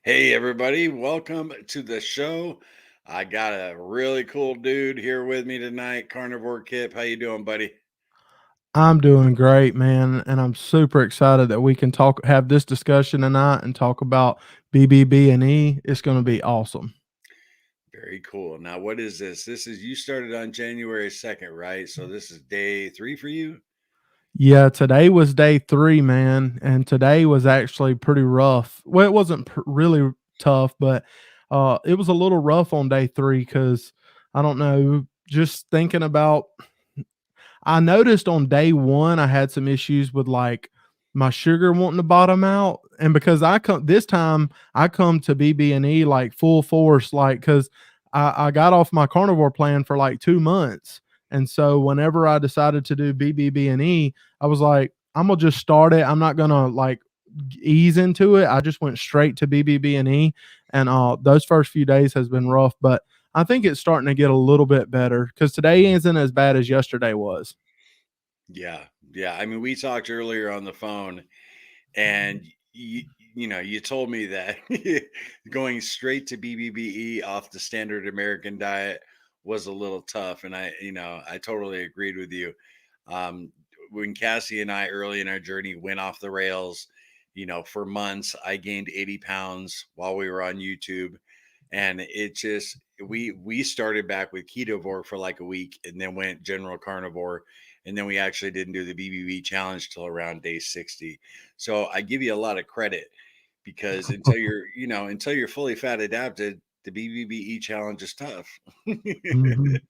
Hey everybody, welcome to the show. I got a really cool dude here with me tonight, Carnivore Kipp. How you doing, buddy? I'm doing great, man, and I'm super excited that we can have this discussion tonight and talk about BBB&E. It's going to be awesome. Very cool. Now, what is this? This is you started on January 2nd, right? So this is day 3 for you? Yeah, today was day 3, man, and today was actually pretty rough. Well, it wasn't really tough, but it was a little rough on day 3 because I don't know, just thinking about I noticed on day 1 I had some issues with, like, my sugar wanting to bottom out, and because I come this time, I come to BB&E, like, full force, like, because I got off my carnivore plan for, like, 2 months, and so whenever I decided to do BBB&E, I was like, "Imma just start it, I'm not gonna, like, ease into it." I just went straight to BBB&E, and, those first few days has been rough, but I think it's starting to get a little bit better because today isn't as bad as yesterday was. Yeah. Yeah. I mean, we talked earlier on the phone and you told me that going straight to BBBE off the standard American diet was a little tough and I totally agreed with you. Um, when Cassie and I early in our journey went off the rails, for months, I gained 80 pounds while we were on YouTube. And it just, we started back with ketovore for like a week and then went general carnivore. And then we actually didn't do the BBB challenge till around day 60. So I give you a lot of credit because until you're fully fat adapted, the BBBE challenge is tough. Mhm.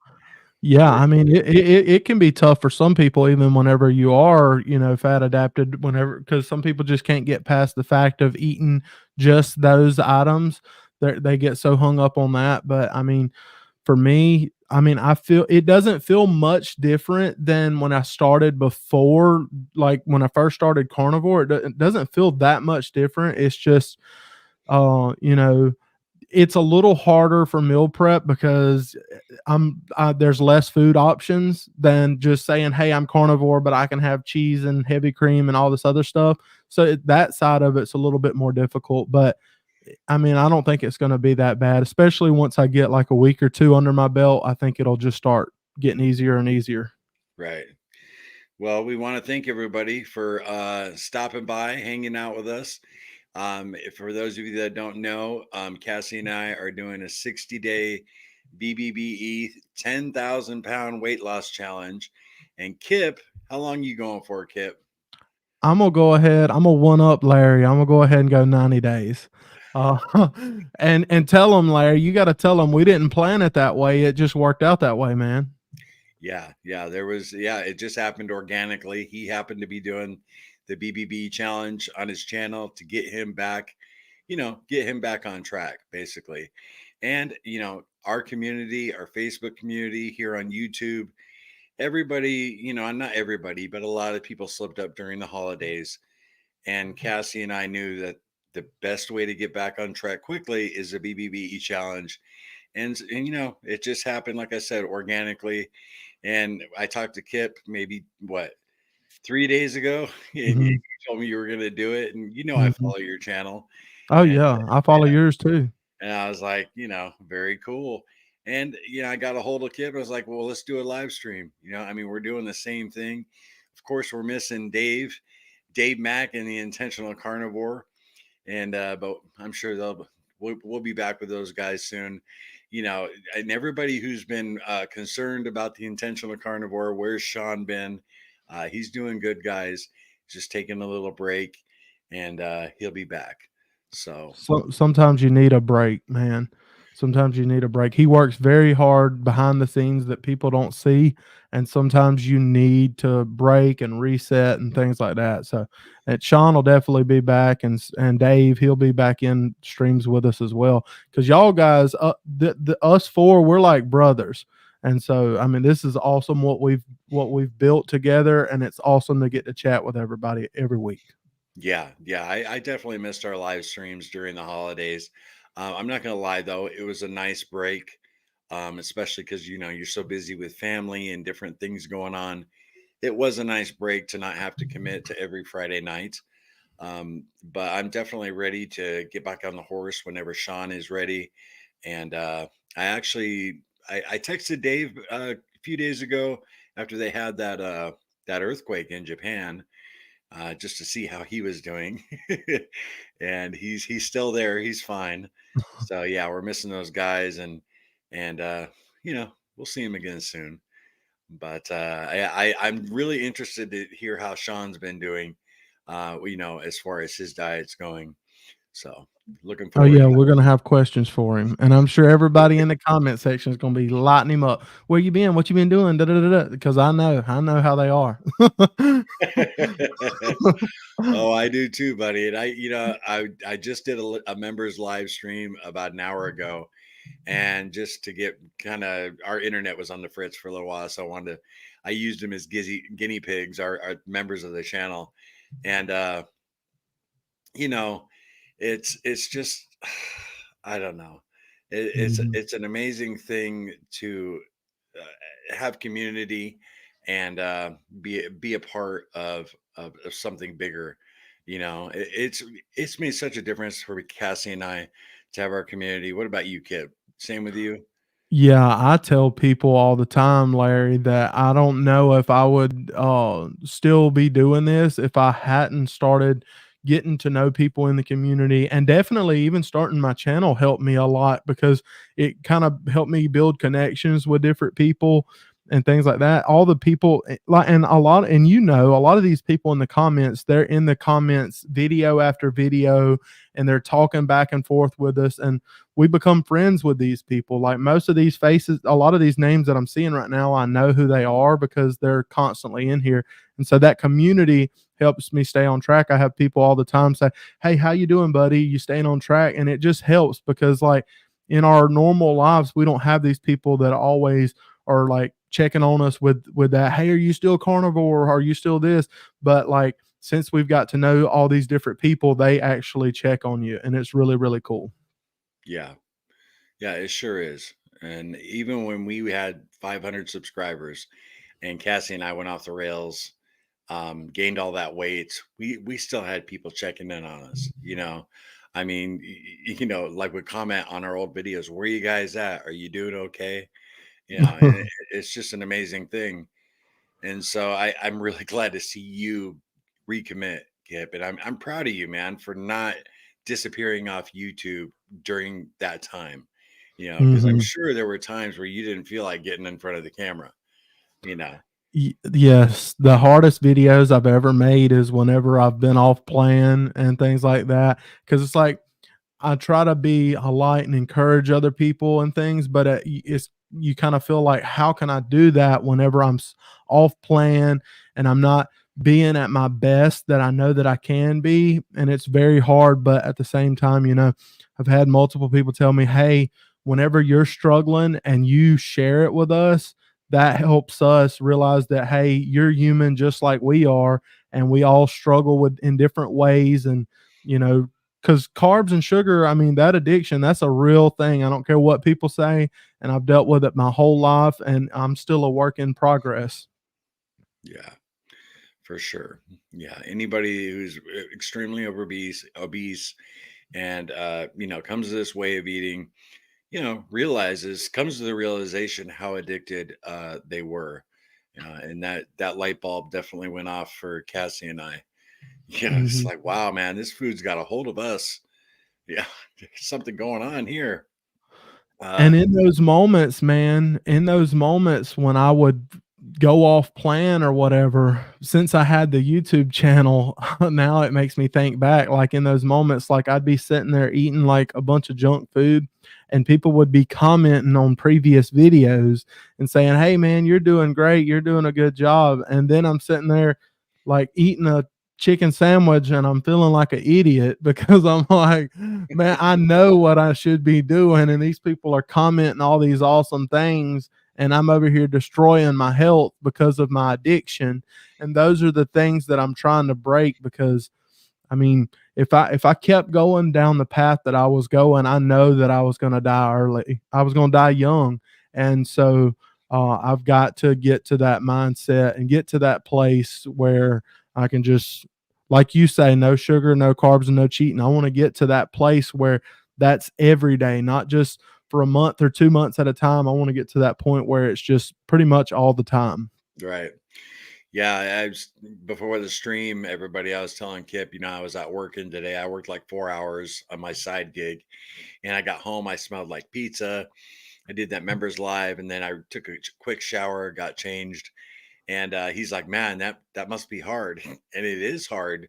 Yeah, For I mean, sure. it can be tough for some people even whenever you are, fat adapted whenever because some people just can't get past the fact of eating just those items. They get so hung up on that, but, I mean, for me, I mean, I feel it doesn't feel much different than when I started before, like, when I first started carnivore, it doesn't feel that much different. It's just, uh, you know, it's a little harder for meal prep because there's less food options than just saying, "Hey, I'm carnivore, but I can have cheese and heavy cream and all this other stuff." So that side of it's a little bit more difficult, but I mean, I don't think it's going to be that bad, especially once I get like a week or two under my belt. I think it'll just start getting easier and easier. Right. Well, we want to thank everybody for stopping by, hanging out with us. For those of you that don't know, Cassie and I are doing a 60-day BBBE 10,000 pound weight loss challenge. And Kip, how long you going for, Kip? I'm gonna go ahead. I'm gonna one up Larry. I'm gonna go ahead and go 90 days. Uh, and tell him, Larry, you got to tell him we didn't plan it that way. It just worked out that way, man. Yeah, there was, yeah, it just happened organically. He happened to be doing the BBB challenge on his channel to get him back, get him back on track, basically. And, our community, our Facebook community here on YouTube, everybody, not everybody, but a lot of people slipped up during the holidays. And Cassie and I knew that the best way to get back on track quickly is a BBBE challenge. And it just happened, like I said, organically. And I talked to Kip maybe what 3 days ago, and you Mhm, told me you were going to do it. And I mhm. follow your channel, Oh, and yeah, I follow yours too. I was like, very cool. And I got a hold of Kip. I was like, well, let's do a live stream. I mean, we're doing the same thing. Of course, we're missing Dave Mack and the Intentional Carnivore, and but I'm sure we'll be back with those guys soon. And everybody who's been concerned about the Intentional Carnivore, where's Sean been? He's doing good, guys. Just taking a little break, and he'll be back. So Sometimes you need a break, man. Sometimes you need a break. He works very hard behind the scenes that people don't see, and sometimes you need to break and reset and things like that. So, and Sean will definitely be back, and Dave, he'll be back in streams with us as well. Because y'all guys, the us four, we're like brothers, and so I mean, this is awesome what we've built together, and it's awesome to get to chat with everybody every week. yeah, I definitely missed our live streams during the holidays. I'm not gonna lie though, it was a nice break, especially because you're so busy with family and different things going on. It was a nice break to not have to commit to every Friday night. But I'm definitely ready to get back on the horse whenever Sean is ready. And I actually I texted Dave a few days ago after they had that earthquake in Japan, just to see how he was doing. And he's still there. He's fine. So yeah, we're missing those guys, and we'll see him again soon. But I'm really interested to hear how Sean's been doing. As far as his diet's going. So looking Oh forward yeah, to we're gonna have questions for him, and I'm sure everybody in the comment section is gonna be lighting him up. Where you been? What you been doing? Da, da, da, da. Because I know how they are. it. Oh, I do too, buddy. And I just did a members live stream about an hour ago, and just to get kind of our internet was on the fritz for a little while, so I used them as guinea pigs, our members of the channel, and you know, it's just I don't know. Mhm. It's an amazing thing to have community and be a part of something bigger. It's made such a difference for Cassie and I to have our community. What about you, Kip? Same with you? Yeah, I tell people all the time, Larry, that I don't know if I would still be doing this if I hadn't started getting to know people in the community. And definitely, even starting my channel helped me a lot because it kind of helped me build connections with different people and things like that. All the people, like, and a lot, and a lot of these people in the comments, they're in the comments video after video, and they're talking back and forth with us. And we become friends with these people. Like most of these faces, a lot of these names that I'm seeing right now, I know who they are because they're constantly in here. And so that community helps me stay on track. I have people all the time say, "Hey, how you doing, buddy? You staying on track?" And it just helps because like in our normal lives, we don't have these people that always are like checking on us with that, "Hey, are you still carnivore? Are you still this?" But like since we've got to know all these different people, they actually check on you, and it's really, really cool. Yeah. Yeah, it sure is. And even when we had 500 subscribers and Cassie and I went off the rails, gained all that weight, we still had people checking in on us. I mean, like would comment on our old videos, where you guys at? Are you doing okay? And it's just an amazing thing. And so I'm really glad to see you recommit, Kip. And I'm proud of you, man, for not disappearing off YouTube during that time. Because I'm Mhm. sure there were times where you didn't feel like getting in front of the camera, you know. Yes, the hardest videos I've ever made is whenever I've been off plan and things like that. Because it's like I try to be a light and encourage other people and things, but it's you kind of feel like how can I do that whenever off plan and I'm not being at my best that I know that I can be, and it's very hard. But at the same time, I've had multiple people tell me, "Hey, whenever you're struggling and you share it with us, that helps us realize that hey, you're human just like we are, and we all struggle with in different ways." And you know because carbs and sugar, I mean, that addiction, that's a real thing. I don't care what people say. And I've dealt with it my whole life, and I'm still a work in progress. Yeah, for sure. Yeah, anybody who's extremely obese, and comes to this way of eating, comes to the realization how addicted they were. And that light bulb definitely went off for Cassie and I. It's Mhm. like, wow, man, this food's got a hold of us. Yeah, there's something going on here. Uh, And in those moments, man, in those moments when I would go off plan or whatever, since I had the YouTube channel, now it makes me think back, like, in those moments, like, I'd be sitting there eating, like, a bunch of junk food, and people would be commenting on previous videos and saying, "Hey, man, you're doing great. You're doing a good job." And then I'm sitting there, like, eating a chicken sandwich, and I'm feeling like an idiot because I'm like, man, I know what I should be doing, and these people are commenting all these awesome things, and I'm over here destroying my health because of my addiction. And those are the things that I'm trying to break because I mean, if I kept going down the path that I was going, I know that I was going to die early. I was going to die young, and so I've got to get to that mindset and get to that place where I can just like you say, no sugar, no carbs, and no cheating. I want to get to that place where that's every day, not just for a month or 2 months at a time. I want to get to that point where it's just pretty much all the time. Right. Yeah, I was before the stream, everybody, I was telling Kip, I was out working today. I worked like 4 hours on my side gig, and I got home. I smelled like pizza. I did that members live, and then I took a quick shower, got changed, and he's like, "Man, that must be hard," and it is hard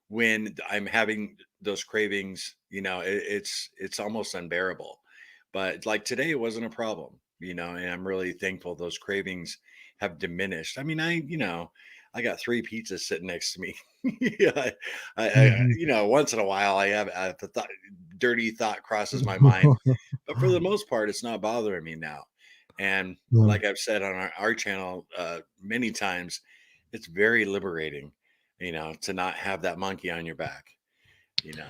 when I'm having those cravings. It's almost unbearable. But like today, it wasn't a problem. And I'm really thankful those cravings have diminished. I mean, I got three pizzas sitting next to me. Yeah, Mhm. once in a while, I have the dirty thought crosses my mind, but for the most part, it's not bothering me now. And Yeah. like I've said on our channel many times, it's very liberating, to not have that monkey on your back, you know.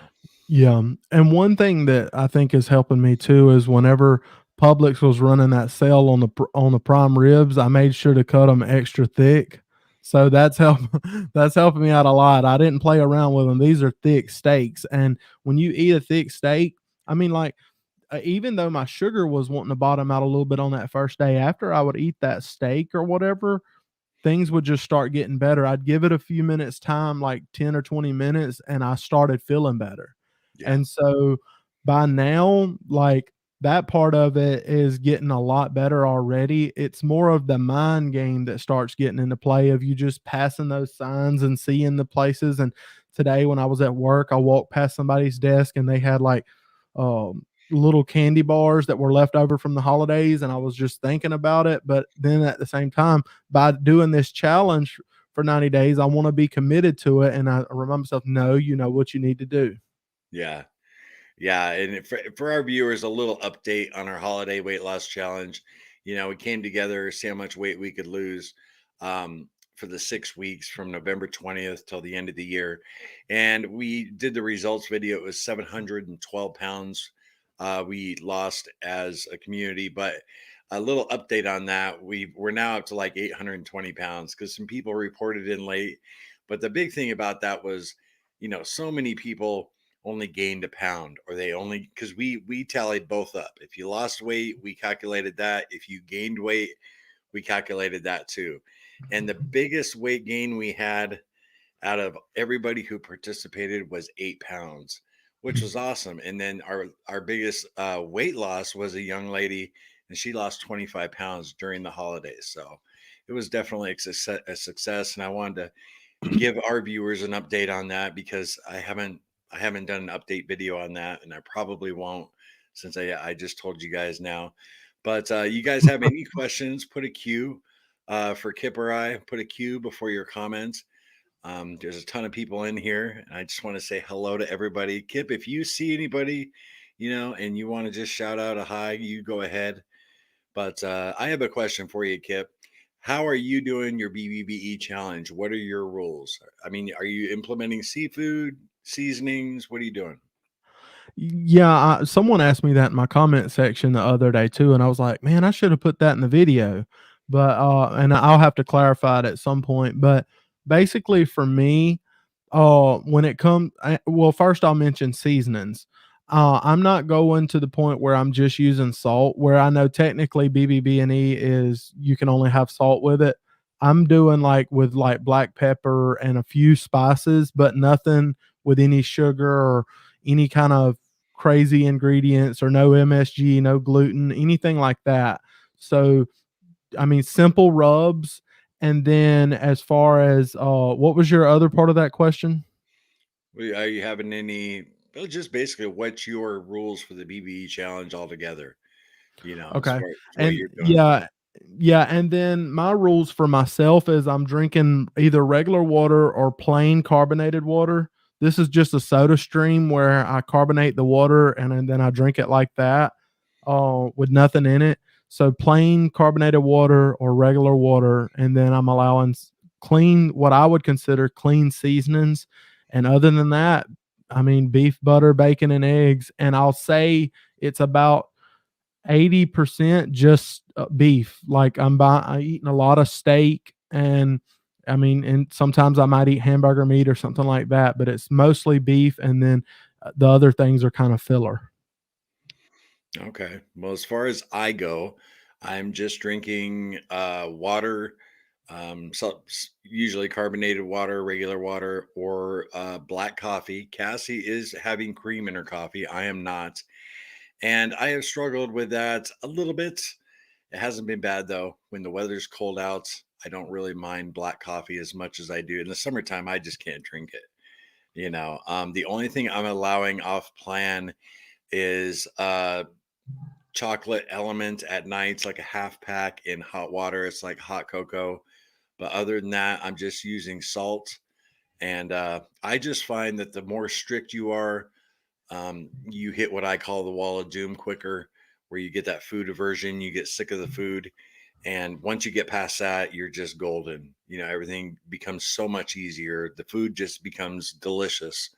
Yeah, and one thing that I think is helping me too is whenever Publix was running that sale on the prime ribs, I made sure to cut them extra thick. So that's helping me out a lot. I didn't play around with them. These are thick steaks, and when you eat a thick steak, I mean, like, even though my sugar was wanting to bottom out a little bit on that first day, after I would eat that steak or whatever, things would just start getting better. I'd give it a few minutes time, like 10 or 20 minutes, and I started feeling better. Yeah, And so by now, like, that part of it is getting a lot better already. It's more of the mind game that starts getting into play of you just passing those signs and seeing the places. And today when I was at work, I walked past somebody's desk and they had like little candy bars that were left over from the holidays, and I was just thinking about it. But then at the same time, by doing this challenge for 90 days, I want to be committed to it. And I remind myself, no, you know what you need to do. yeah. Yeah, and for our viewers, a little update on our holiday weight loss challenge. We came together, see how much weight we could lose for the 6 weeks from November 20th till the end of the year. And we did the results video. It was 712 pounds we lost as a community. But a little update on that, we're now up to like 820 pounds because some people reported in late. But the big thing about that was, so many people only gained a pound, or they only, because we tallied both up. If you lost weight, we calculated that. If you gained weight, we calculated that too. And the biggest weight gain we had out of everybody who participated was 8 pounds, which was awesome. And then our biggest weight loss was a young lady, and she lost 25 pounds during the holidays. So it was definitely a success. And I wanted to give our viewers an update on that because I haven't done an update video on that, and I probably won't since I just told you guys now. But you guys have any questions? Put a Q for Kip or I. Put a Q before your comments. There's a ton of people in here, and I just want to say hello to everybody. Kip, if you see anybody, and you want to just shout out a hi, you go ahead. But I have a question for you, Kip. How are you doing your BBBE challenge? What are your rules? I mean, are you implementing seafood seasonings? What are you doing? Yeah, someone asked me that in my comment section the other day too, and I was like, "Man, I should have put that in the video." But and I'll have to clarify it at some point. But basically, for me, when it comes, well, first I'll mention seasonings. I'm not going to the point where I'm just using salt. Where I know technically BBB&E is you can only have salt with it. I'm doing like with like black pepper and a few spices, but nothing with any sugar or any kind of crazy ingredients or no MSG, no gluten, anything like that. So, I mean, simple rubs. And then as far as what was your other part of that question? Are you having any? Well, just basically, what's your rules for the BBE challenge altogether? As Okay. far as what And you're doing. yeah, and then my rules for myself is I'm drinking either regular water or plain carbonated water. This is just a soda stream where I carbonate the water and then I drink it like that, with nothing in it. So plain carbonated water or regular water, and then I'm allowing clean, what I would consider clean seasonings. And other than that, I mean, beef, butter, bacon, and eggs. And I'll say it's about 80% just beef. Like I eating a lot of steak, and I mean, and sometimes I might eat hamburger meat or something like that, but it's mostly beef, and then the other things are kind of filler. Okay. Well, as far as I go, I'm just drinking water, usually carbonated water, regular water, or black coffee. Cassie is having cream in her coffee. I am not. And I have struggled with that a little bit. It hasn't been bad though. When the weather's cold out, I don't really mind black coffee as much as I do. In the summertime, I just can't drink it. The only thing I'm allowing off plan is chocolate element at nights, like a half pack in hot water. It's like hot cocoa. But other than that, I'm just using salt. And I just find that the more strict you are, you hit what I call the wall of doom quicker, where you get that food aversion, you get sick of the food. And once you get past that, you're just golden. Everything becomes so much easier. The food just becomes delicious.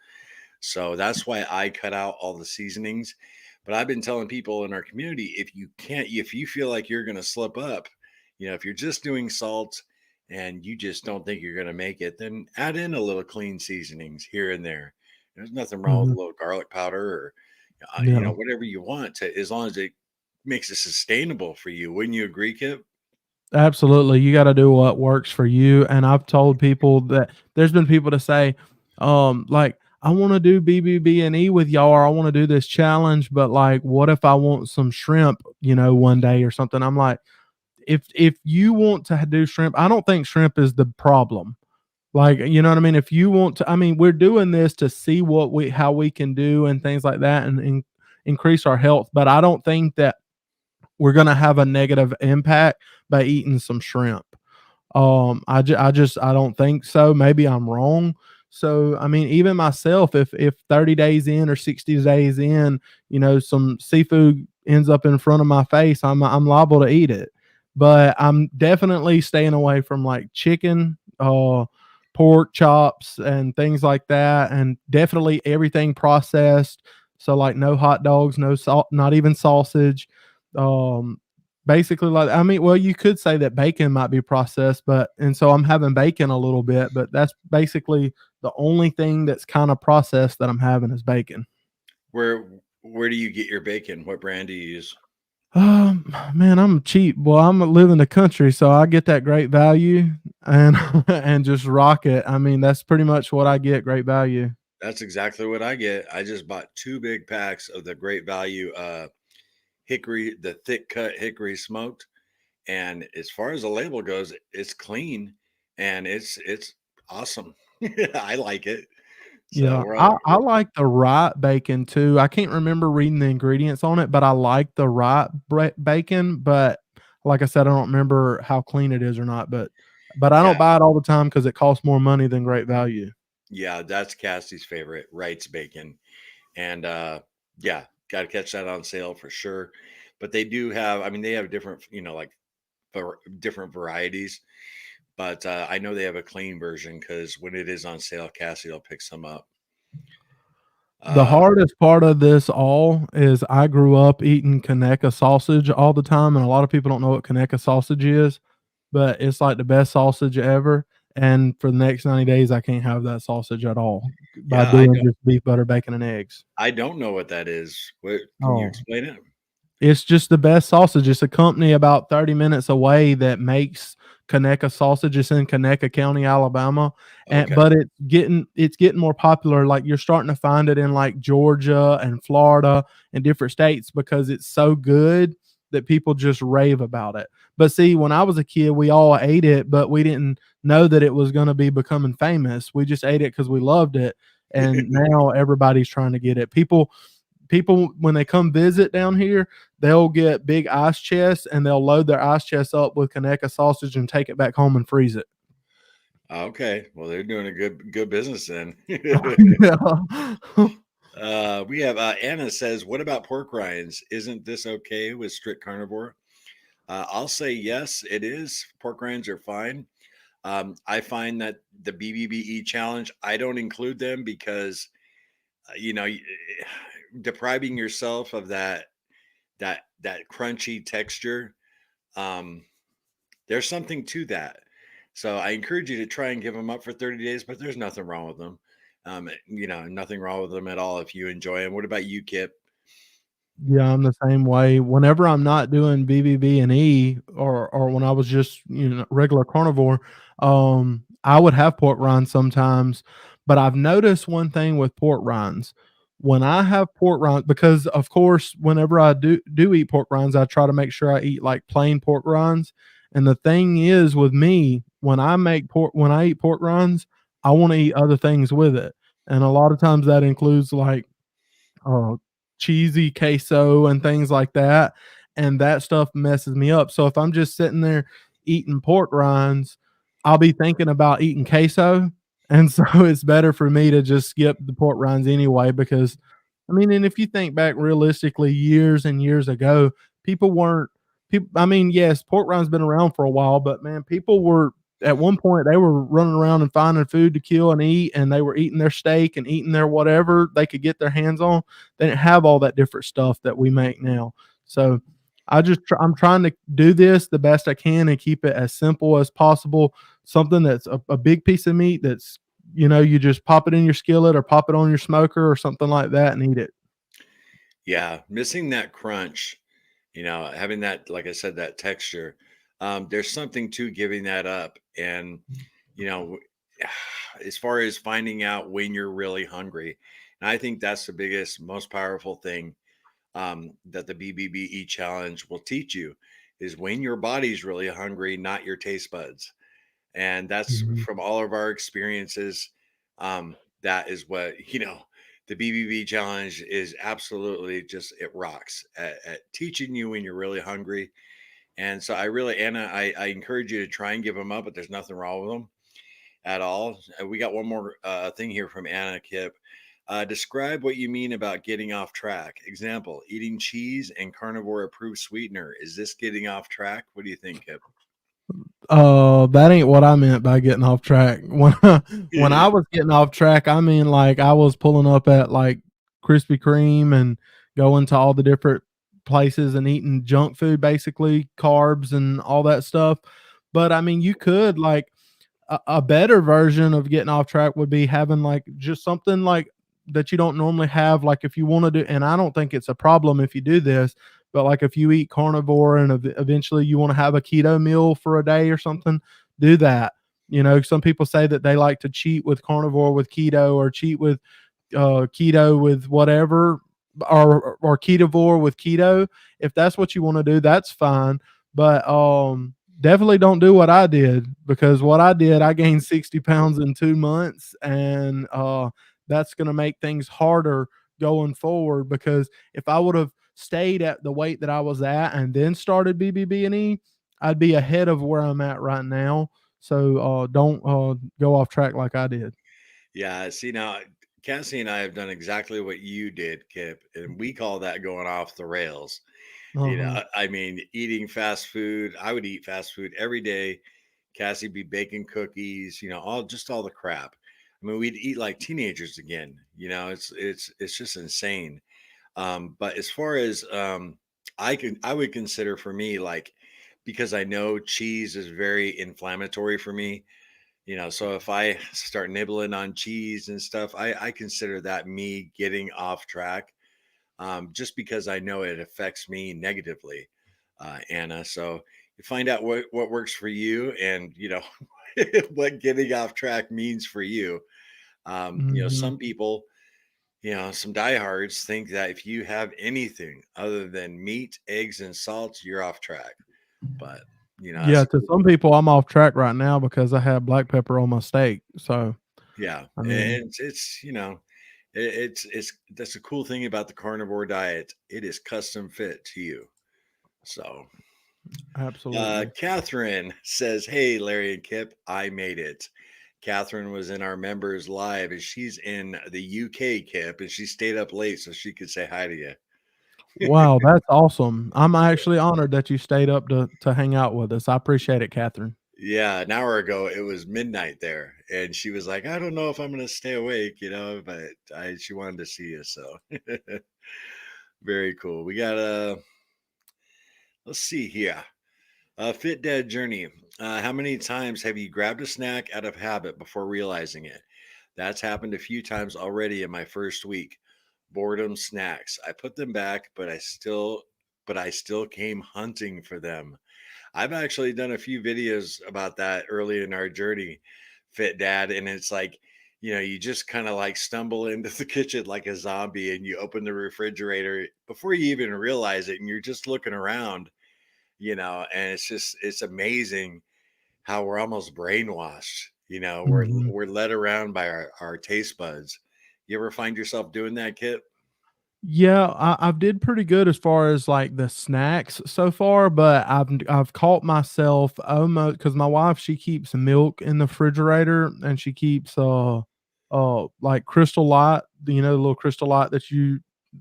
So that's why I cut out all the seasonings. But I've been telling people in our community, if you feel like you're going to slip up, if you're just doing salt and you just don't think you're going to make it, then add in a little clean seasonings here and there. There's nothing wrong with Mhm. a little garlic powder or, Yeah. whatever you want to, as long as it makes it sustainable for you. Wouldn't you agree, Kip? Absolutely, you gotta do what works for you, and I've told people that there's been people to say, like, "I wanna do BBB&E with y'all, or I wanna do this challenge, but, like, what if I want some shrimp, one day or something?" I'm like, "If you want to do shrimp, I don't think shrimp is the problem." Like, you know what I mean? If you want to, I mean, we're doing this to see how we can do and things like that, and increase our health, but I don't think that we're gonna have a negative impact by eating some shrimp. I don't think so. Maybe I'm wrong. So, I mean, even myself, if 30 days in or 60 days in, some seafood ends up in front of my face, I'm liable to eat it. But I'm definitely staying away from like chicken, pork chops, and things like that, and definitely everything processed. So, like, no hot dogs, no salt, not even sausage. Um, Basically, like, I mean, well, you could say that bacon might be processed, but and so I'm having bacon a little bit, but that's basically the only thing that's kinda processed that I'm having is bacon. Where do you get your bacon? What brand do you use? Man, I'm cheap. Well, I'm live in the country, so I get that great value and and just rock it. I mean, that's pretty much what I get, great value. That's exactly what I get. I just bought 2 big packs of the great value, hickory the thick cut hickory smoked, and as far as the label goes, it's clean and it's awesome. I like it. So Yeah, we're all I like the rye bacon too. I can't remember reading the ingredients on it, but I like the rye bacon, but like I said, I don't remember how clean it is or not, but I yeah, don't buy it all the time because it costs more money than great value. yeah, that's Cassie's favorite, Wright's bacon. And yeah, got to catch that on sale for sure. But they do have, I mean, they have different, like different varieties. But I know they have a clean version because when it is on sale, Cassie will pick some up. The Uh, hardest part of this all is I grew up eating Conecuh sausage all the time, and a lot of people don't know what Conecuh sausage is, but it's like the best sausage ever, and for the next 90 days, I can't have that sausage at all by yeah, I doing don't, just beef, butter, bacon, and eggs. I don't know what that is. What can you Oh. explain it? It's just the best sausage. It's a company about 30 minutes away that makes Conecuh sausage. It's in Conecuh County, Alabama, and Okay. but it's getting more popular. Like, you're starting to find it in like Georgia and Florida and different states because it's so good that people just rave about it. But see, when I was a kid, we all ate it, but we didn't know that it was going to be becoming famous. We just ate it because we loved it, and now everybody's trying to get it. People when they come visit down here, they'll get big ice chests and they'll load their ice chests up with Conecuh sausage and take it back home and freeze it. Okay. Well, they're doing a good business then. Yeah. We have Anna says, "What about pork rinds? Isn't this okay with strict carnivore?" I'll say yes, it is. Pork rinds are fine. I find that the BBBE challenge, I don't include them because depriving yourself of that crunchy texture. Um, there's something to that. So I encourage you to try and give them up for 30 days, but there's nothing wrong with them. Nothing wrong with them at all if you enjoy them. What about you, Kip? Yeah, I'm the same way. Whenever I'm not doing BBB and E, or when I was just, regular carnivore, I would have pork rinds sometimes. But I've noticed one thing with pork rinds. When I have pork rinds, because of course, whenever I do eat pork rinds, I try to make sure I eat like plain pork rinds. And the thing is with me, when I eat pork rinds, I want to eat other things with it. And a lot of times that includes like uh, cheesy queso and things like that, and that stuff messes me up. So if I'm just sitting there eating pork rinds, I'll be thinking about eating queso, and so it's better for me to just skip the pork rinds anyway because, I mean, and if you think back realistically, years and years ago, people weren't people. I mean, yes, pork rinds been around for a while, but man, people were at one point they were running around and finding food to kill and eat, and they were eating their steak and eating their whatever they could get their hands on. They didn't have all that different stuff that we make now. So I'm trying to do this the best I can and keep it as simple as possible. Something that's a big piece of meat that's, you just pop it in your skillet or pop it on your smoker or something like that and eat it. Yeah, missing that crunch, having that, like I said, that texture. There's something to giving that up. And, you know, as far as finding out when you're really hungry, and I think that's the biggest, most powerful thing that the BBBE challenge will teach you is when your body's really hungry, not your taste buds. And that's Mhm. from all of our experiences. That is what, the BBB challenge is absolutely just, it rocks at teaching you when you're really hungry. And so Anna, I encourage you to try and give them up, but there's nothing wrong with them at all. We got one more thing here from Anna Kip. Describe what you mean about getting off track. Example, eating cheese and carnivore approved sweetener. Is this getting off track? What do you think, Kip? That ain't what I meant by getting off track. When I was getting off track, I mean like I was pulling up at like Krispy Kreme and going to all the different places and eating junk food, basically carbs and all that stuff. But I mean, you could like a better version of getting off track would be having like just something like that you don't normally have. Like if you want to do, and I don't think it's a problem if you do this, but like if you eat carnivore and eventually you want to have a keto meal for a day or something, do that. Some people say that they like to cheat with carnivore with keto or cheat with keto with whatever, or ketovore with keto. If that's what you want to do, that's fine. But definitely don't do what I did, because what I did, I gained 60 pounds in 2 months, and that's going to make things harder going forward. Because if I would have stayed at the weight that I was at and then started BBB and E, I'd be ahead of where I'm at right now. So don't go off track like I did. Yeah, see now, Cassie and I have done exactly what you did, Kip, and we call that going off the rails. Uh-huh. I mean, eating fast food. I would eat fast food every day. Cassie be baking cookies, all the crap. I mean, we'd eat like teenagers again. It's just insane. But as far as I would consider for me like, because I know cheese is very inflammatory for me. So if I start nibbling on cheese and stuff, I consider that me getting off track, just because I know it affects me negatively, Anna. So you find out what works for you, and what getting off track means for you. Mhm. Some people, some diehards think that if you have anything other than meat, eggs, and salt, you're off track. But Yeah, that's to some people, I'm off track right now because I have black pepper on my steak. So, yeah, I mean, and it's it's that's the cool thing about the carnivore diet. It is custom fit to you. So, absolutely. Catherine says, "Hey, Larry and Kip, I made it." Catherine was in our members live, and she's in the UK, Kip, and she stayed up late so she could say hi to you. Wow, that's awesome. I'm actually honored that you stayed up to hang out with us. I appreciate it, Catherine. Yeah, an hour ago it was midnight there, and she was like, "I don't know if I'm going to stay awake, but she wanted to see you." So very cool. We got let's see here. Fit Dad Journey. How many times have you grabbed a snack out of habit before realizing it? That's happened a few times already in my first week. Boredom snacks. I put them back, but I still came hunting for them. I've actually done a few videos about that early in our journey, Fit Dad, and it's like, you just kind of like stumble into the kitchen like a zombie and you open the refrigerator before you even realize it and you're just looking around, and it's amazing how we're almost brainwashed. We're Mhm. we're led around by our taste buds. You ever find yourself doing that, Kit? Yeah, I've did pretty good as far as, like, the snacks so far, but I've caught myself almost because my wife, she keeps milk in the refrigerator, and she keeps, like, Crystal Light, the little Crystal Light that you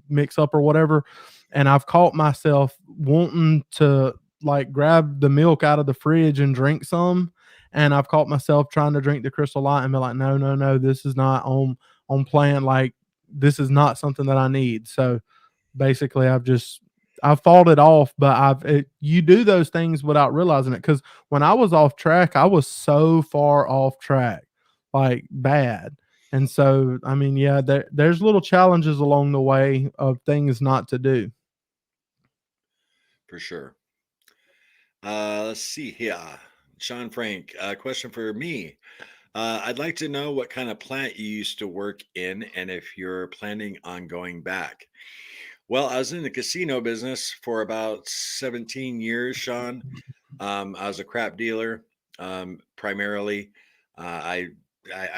mix up or whatever, and I've caught myself wanting to, like, grab the milk out of the fridge and drink some, and I've caught myself trying to drink the Crystal Light and be like, "No, no, no, this is not on plan, like, this is not something that I need." So basically, I've fought it off, but you do those things without realizing it. Because when I was off track, I was so far off track, like bad. And so, I mean, yeah, there's little challenges along the way of things not to do. For sure. Let's see here. Sean Frank, question for me. I'd like to know what kind of plant you used to work in and if you're planning on going back. Well, I was in the casino business for about 17 years, Sean. I was a crap dealer, primarily. I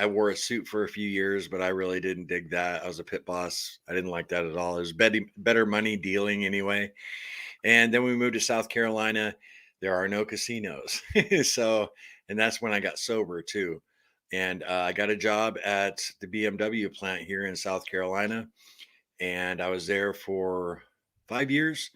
wore a suit for a few years, but I really didn't dig that. I was a pit boss. I didn't like that at all. It was better money dealing anyway. And then we moved to South Carolina. There are no casinos. And that's when I got sober too. And I got a job at the BMW plant here in South Carolina. And I was there for 5 years.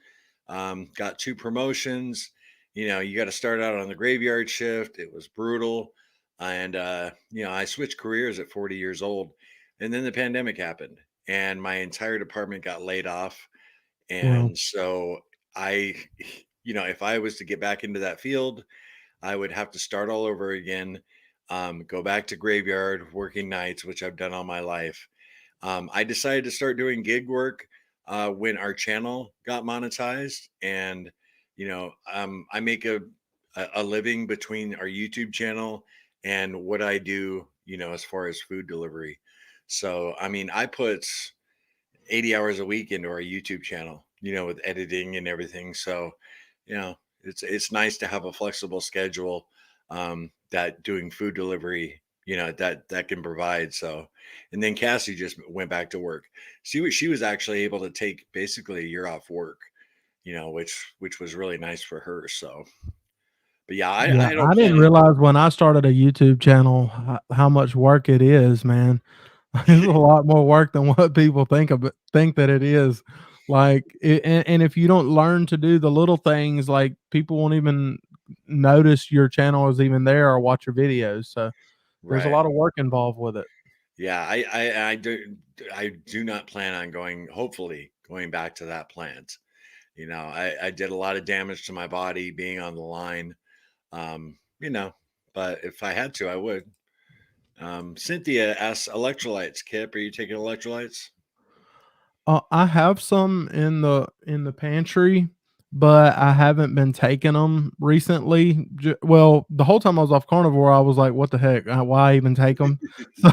Got two promotions. You got to start out on the graveyard shift. It was brutal. And, I switched careers at 40 years old. And then the pandemic happened and my entire department got laid off, Well, and so I, if I was to get back into that field, I would have to start all over again, go back to graveyard working nights, which I've done all my life. I decided to start doing gig work when our channel got monetized, and I make a living between our YouTube channel and what I do, as far as food delivery. So, I mean, I put 80 hours a week into our YouTube channel, with editing and everything. So, you know, it's nice to have a flexible schedule, that doing food delivery, that can provide. So, and then Cassie just went back to work. She was actually able to take basically a year off work, which was really nice for her. So, but yeah, yeah, I I don't didn't plan. realize when I started a YouTube channel how much work it is, man. It's a lot more work than what people think that it is. Like, and if you don't learn to do the little things, like, people won't even notice your channel is even there or watch your videos, so there's a Right. lot of work involved with it. Yeah, I do not plan on hopefully going back to that plant. I did a lot of damage to my body being on the line. Um, you know, but if I had to, I would. Cynthia asks electrolytes. Kip, are you taking electrolytes? I have some in the pantry, but I haven't been taking them recently. Well, the whole time I was off carnivore, I was like, "What the heck? Why even take them?" So,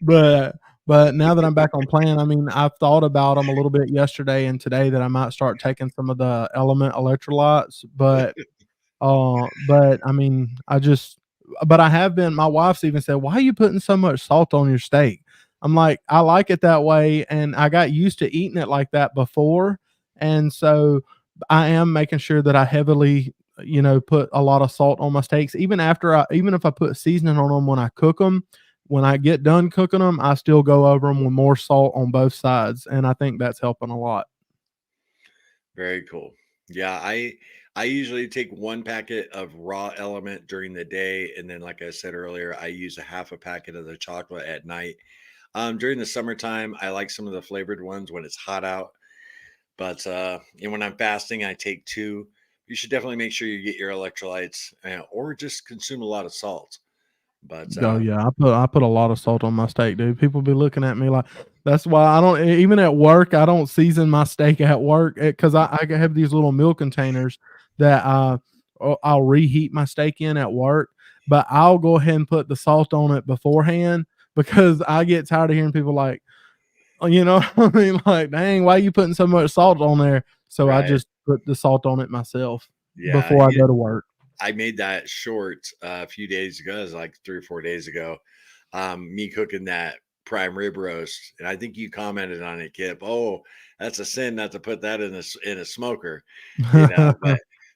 but now that I'm back on plan, I mean, I've thought about them a little bit yesterday and today that I might start taking some of the element electrolytes, but I mean, but I have been my wife's even said, "Why are you putting so much salt on your steak?" I'm like, "I like it that way, and I got used to eating it like that before, and so I am making sure that I heavily, put a lot of salt on my steaks, even if I put seasoning on them when I cook them. When I get done cooking them, I still go over them with more salt on both sides, and I think that's helping a lot." Very cool. Yeah, I usually take one packet of raw element during the day, and then, like I said earlier, I use a half a packet of the chocolate at night. During the summertime, I like some of the flavored ones when it's hot out. But and when I'm fasting, I take two you should definitely make sure you get your electrolytes, or just consume a lot of salt. But Oh yeah, I put a lot of salt on my steak, dude. People be looking at me like that's why I don't even at work. I don't season my steak at work because I have these little meal containers that I'll reheat my steak in at work, but I'll go ahead and put the salt on it beforehand because I get tired of hearing people like, you know, I mean, like, dang, why are you putting so much salt on there? So I right, just put the salt on it myself yeah, before I go to work. I made that short a few days ago. It was like 3 or 4 days ago. Me cooking that prime rib roast, and I think you commented on it, Kip. Oh, that's a sin not to put that in a smoker,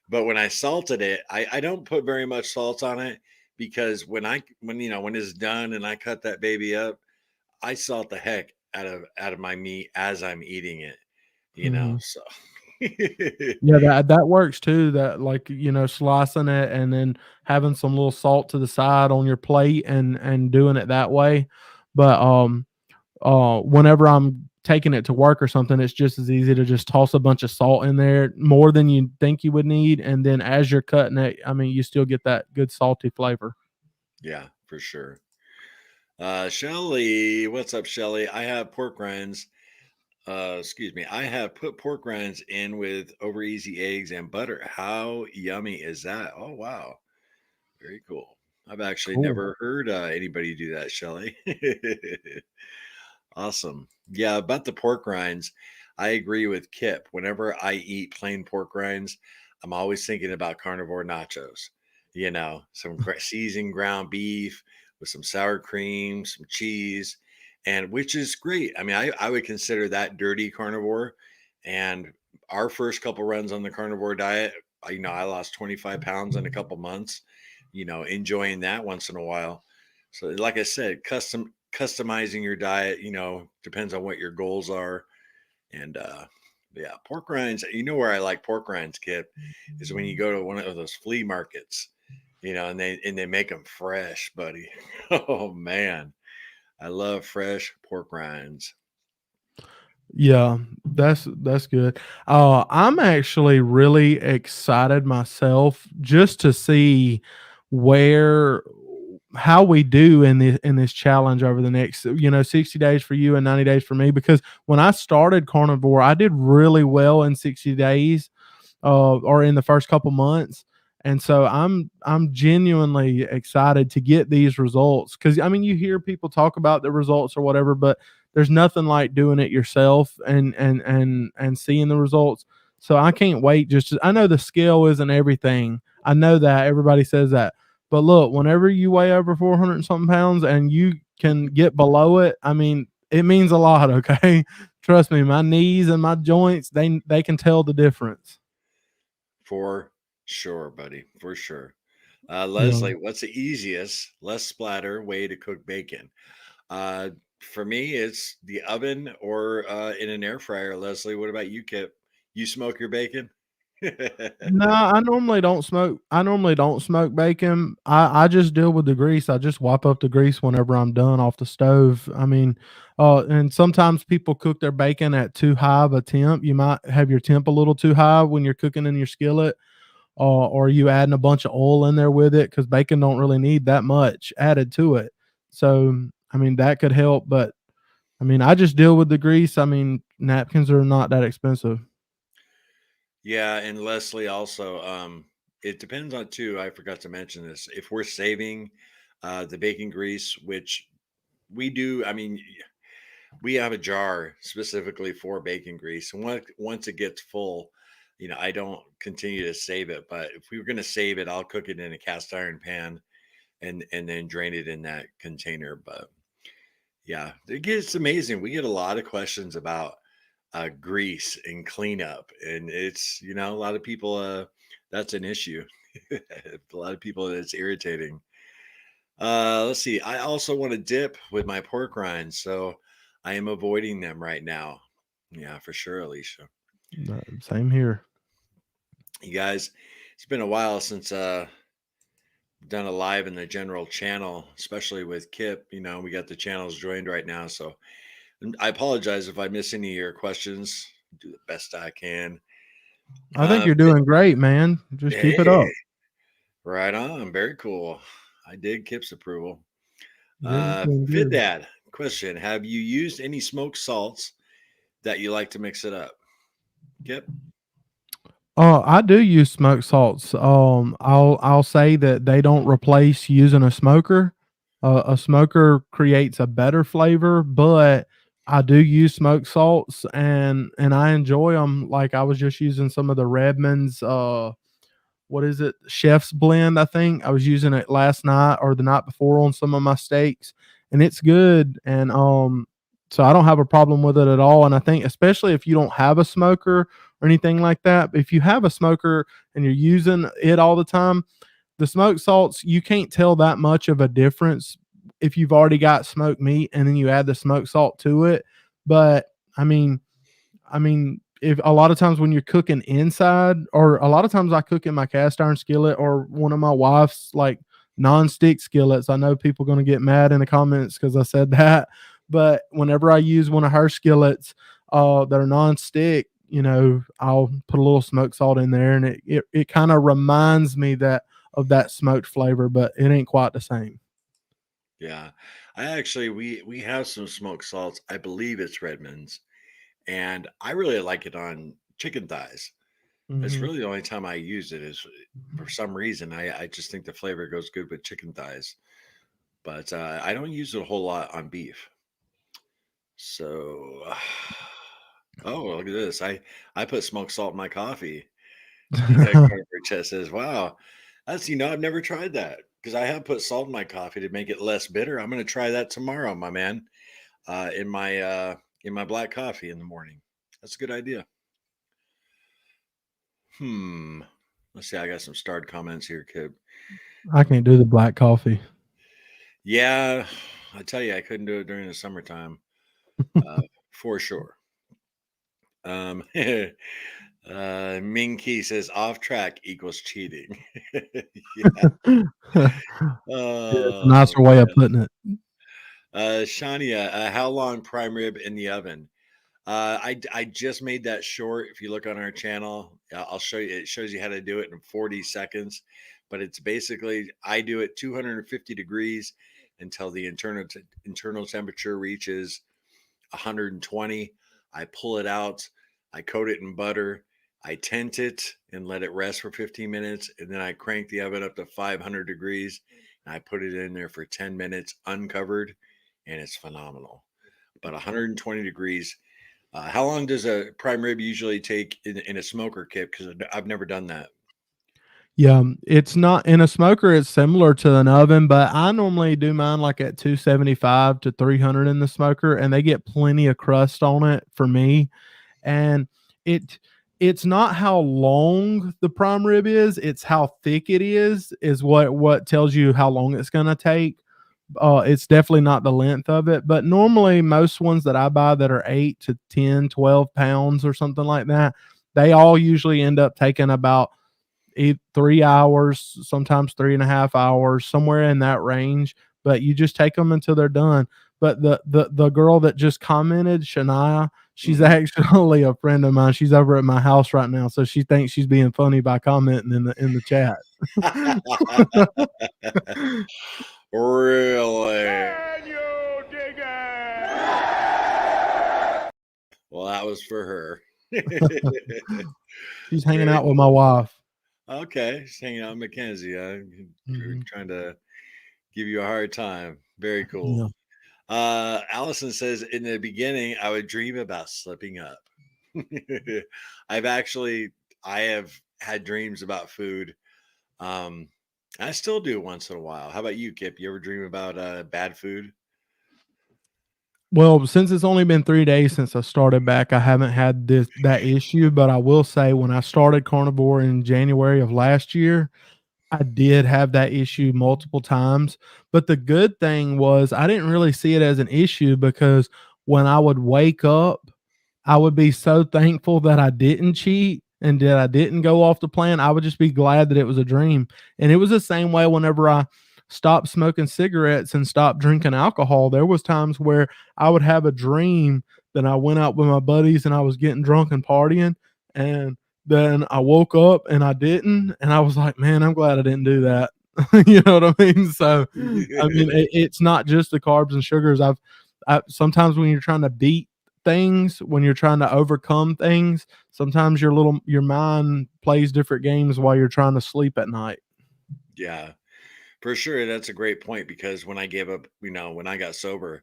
But when I salted it, I don't put very much salt on it because when it's done and I cut that baby up, I salt the heck out of my meat as I'm eating it. Mhm. So Yeah, that works too, that, like, slicing it and then having some little salt to the side on your plate and doing it that way, but, whenever I'm taking it to work or something, it's just as easy to just toss a bunch of salt in there, more than you think you would need, and then as you're cutting it, I mean, you still get that good salty flavor. yeah, for sure. Shelly, what's up, Shelly? I have pork rinds. Excuse me. I have put pork rinds in with over easy eggs and butter. How yummy is that? Oh, wow. Very cool. I've actually Cool. never heard anybody do that, Shelly. Awesome. Yeah, about the pork rinds, I agree with Kip. Whenever I eat plain pork rinds, I'm always thinking about carnivore nachos. Some seasoned ground beef with some sour cream, some cheese, and which is great. I mean, I would consider that dirty carnivore. And our first couple runs on the carnivore diet, I lost 25 pounds in a couple months, enjoying that once in a while. So, like I said, customizing your diet, depends on what your goals are. And yeah, pork rinds. You know where I like pork rinds, Kip, is when you go to one of those flea markets, and they make them fresh, buddy. Oh man, I love fresh pork rinds. Yeah, that's good. I'm actually really excited myself just to see where how we do in this challenge over the next 60 days for you and 90 days for me, because when I started carnivore I did really well in 60 days, or in the first couple months. And so I'm genuinely excited to get these results, because I mean you hear people talk about the results or whatever, but there's nothing like doing it yourself and seeing the results. So I can't wait. I know the scale isn't everything. I know that everybody says that, but look, whenever you weigh over 400 and something pounds and you can get below it, I mean, it means a lot. Okay, trust me, my knees and my joints, they can tell the difference. For sure, buddy. For sure. Yeah. Leslie, what's the easiest, less splatter way to cook bacon? For me, it's the oven or in an air fryer. Leslie, what about you, Kip? You smoke your bacon? No, I normally don't smoke bacon. I just deal with the grease. I just wipe up the grease whenever I'm done off the stove. I mean, and sometimes people cook their bacon at too high of a temp. You might have your temp a little too high when you're cooking in your skillet, or you adding a bunch of oil in there with it, because bacon don't really need that much added to it. So, I mean, that could help, but I mean, I just deal with the grease. I mean, napkins are not that expensive. Yeah, and Leslie also, it depends on too. I forgot to mention this. If we're saving the bacon grease, which we do, I mean, we have a jar specifically for bacon grease, and once it gets full, I don't continue to save it. But if we were going to save it, I'll cook it in a cast iron pan and then drain it in that container. But yeah, it's amazing. We get a lot of questions about grease and cleanup, and it's a lot of people. That's an issue. A lot of people, it's irritating. Let's see. I also want to dip with my pork rinds, so I am avoiding them right now. Yeah, for sure, Alicia. Same here. You guys, it's been a while since done a live in the general channel, especially with Kip. We got the channels joined right now, so and I apologize if I miss any of your questions. Do the best I can. I think you're Fit, doing great, man. Just keep it hey, up. right on. Very cool. I dig Kip's approval. You're doing Fit good. Dad, question: have you used any smoked salts that you like to mix it up? Kip? I do use smoked salts. I'll say that they don't replace using a smoker. A smoker creates a better flavor, but I do use smoked salts and I enjoy them. Like I was just using some of the Redmond's what is it? Chef's blend, I think. I was using it last night or the night before on some of my steaks, and it's good. And so I don't have a problem with it at all. And I think especially if you don't have a smoker or anything like that, if you have a smoker and you're using it all the time, the smoked salts, you can't tell that much of a difference if you've already got smoked meat and then you add the smoked salt to it. But I mean, if a lot of times when you're cooking inside, or a lot of times I cook in my cast iron skillet or one of my wife's like non-stick skillets. I know people going to get mad in the comments because I said that, but whenever I use one of her skillets that are non-stick, I'll put a little smoked salt in there, and it kind of reminds me that of that smoked flavor, but it ain't quite the same. Yeah. I actually we have some smoked salts. I believe it's Redmond's, and I really like it on chicken thighs. That's Hmm. really the only time I use it is for some reason. I just think the flavor goes good with chicken thighs, but I don't use it a whole lot on beef. So, oh, look at this. I put smoked salt in my coffee. Carnivore Chest says, "Wow, that's I've never tried that because I have put salt in my coffee to make it less bitter. I'm going to try that tomorrow, my man, in my black coffee in the morning. That's a good idea." Hmm. Let's see. I got some starred comments here, kid. I can't do the black coffee. Yeah, I tell you, I couldn't do it during the summertime, for sure. Um, Ming Key says off track equals cheating. Yeah. It's a Oh nicer way of man. putting it. Shania, how long prime rib in the oven? I just made that short. If you look on our channel, I'll show you. It shows you how to do it in 40 seconds. But it's basically I do it 250 degrees until the internal temperature reaches 120. I pull it out. I coat it in butter. I tent it and let it rest for 15 minutes, and then I crank the oven up to 500 degrees. And I put it in there for 10 minutes uncovered, and it's phenomenal. But 120 degrees. How long does a prime rib usually take in a smoker kit? Because I've never done that. Yeah, it's not in a smoker, it's similar to an oven, but I normally do mine like at 275 to 300 in the smoker, and they get plenty of crust on it for me. And it it's not how long the prime rib is, it's how thick it is what tells you how long it's gonna take. It's definitely not the length of it, but normally most ones that I buy that are 8 to 10, 12 pounds or something like that, they all usually end up taking about 3 hours, sometimes 3.5 hours, somewhere in that range. But you just take them until they're done. But the girl that just commented, Shania, she's Hmm. actually a friend of mine. She's over at my house right now, so she thinks she's being funny by commenting in the chat. Really? Can you dig it? Well, that was for her. She's hanging Very out with my cool. wife. Okay, just hanging out with Mackenzie. Mhm. Trying to give you a hard time. Very cool. Yeah. Allison says, in the beginning, I would dream about slipping up. I've actually, I have had dreams about food. Um, I still do once in a while. How about you, Kip? You ever dream about bad food? Well, since it's only been 3 days since I started back, I haven't had that issue, but I will say when I started carnivore in January of last year, I did have that issue multiple times, but the good thing was I didn't really see it as an issue because when I would wake up, I would be so thankful that I didn't cheat and that I didn't go off the plan. I would just be glad that it was a dream. And it was the same way whenever I stopped smoking cigarettes and stopped drinking alcohol. There was times where I would have a dream that I went out with my buddies and I was getting drunk and partying, and then I woke up and I didn't, and I was like, "Man, I'm glad I didn't do that." You know what I mean? So, I mean, it's not just the carbs and sugars. Sometimes when you're trying to beat things, when you're trying to overcome things, sometimes your mind plays different games while you're trying to sleep at night. Yeah, for sure. That's a great point because when I gave up, when I got sober,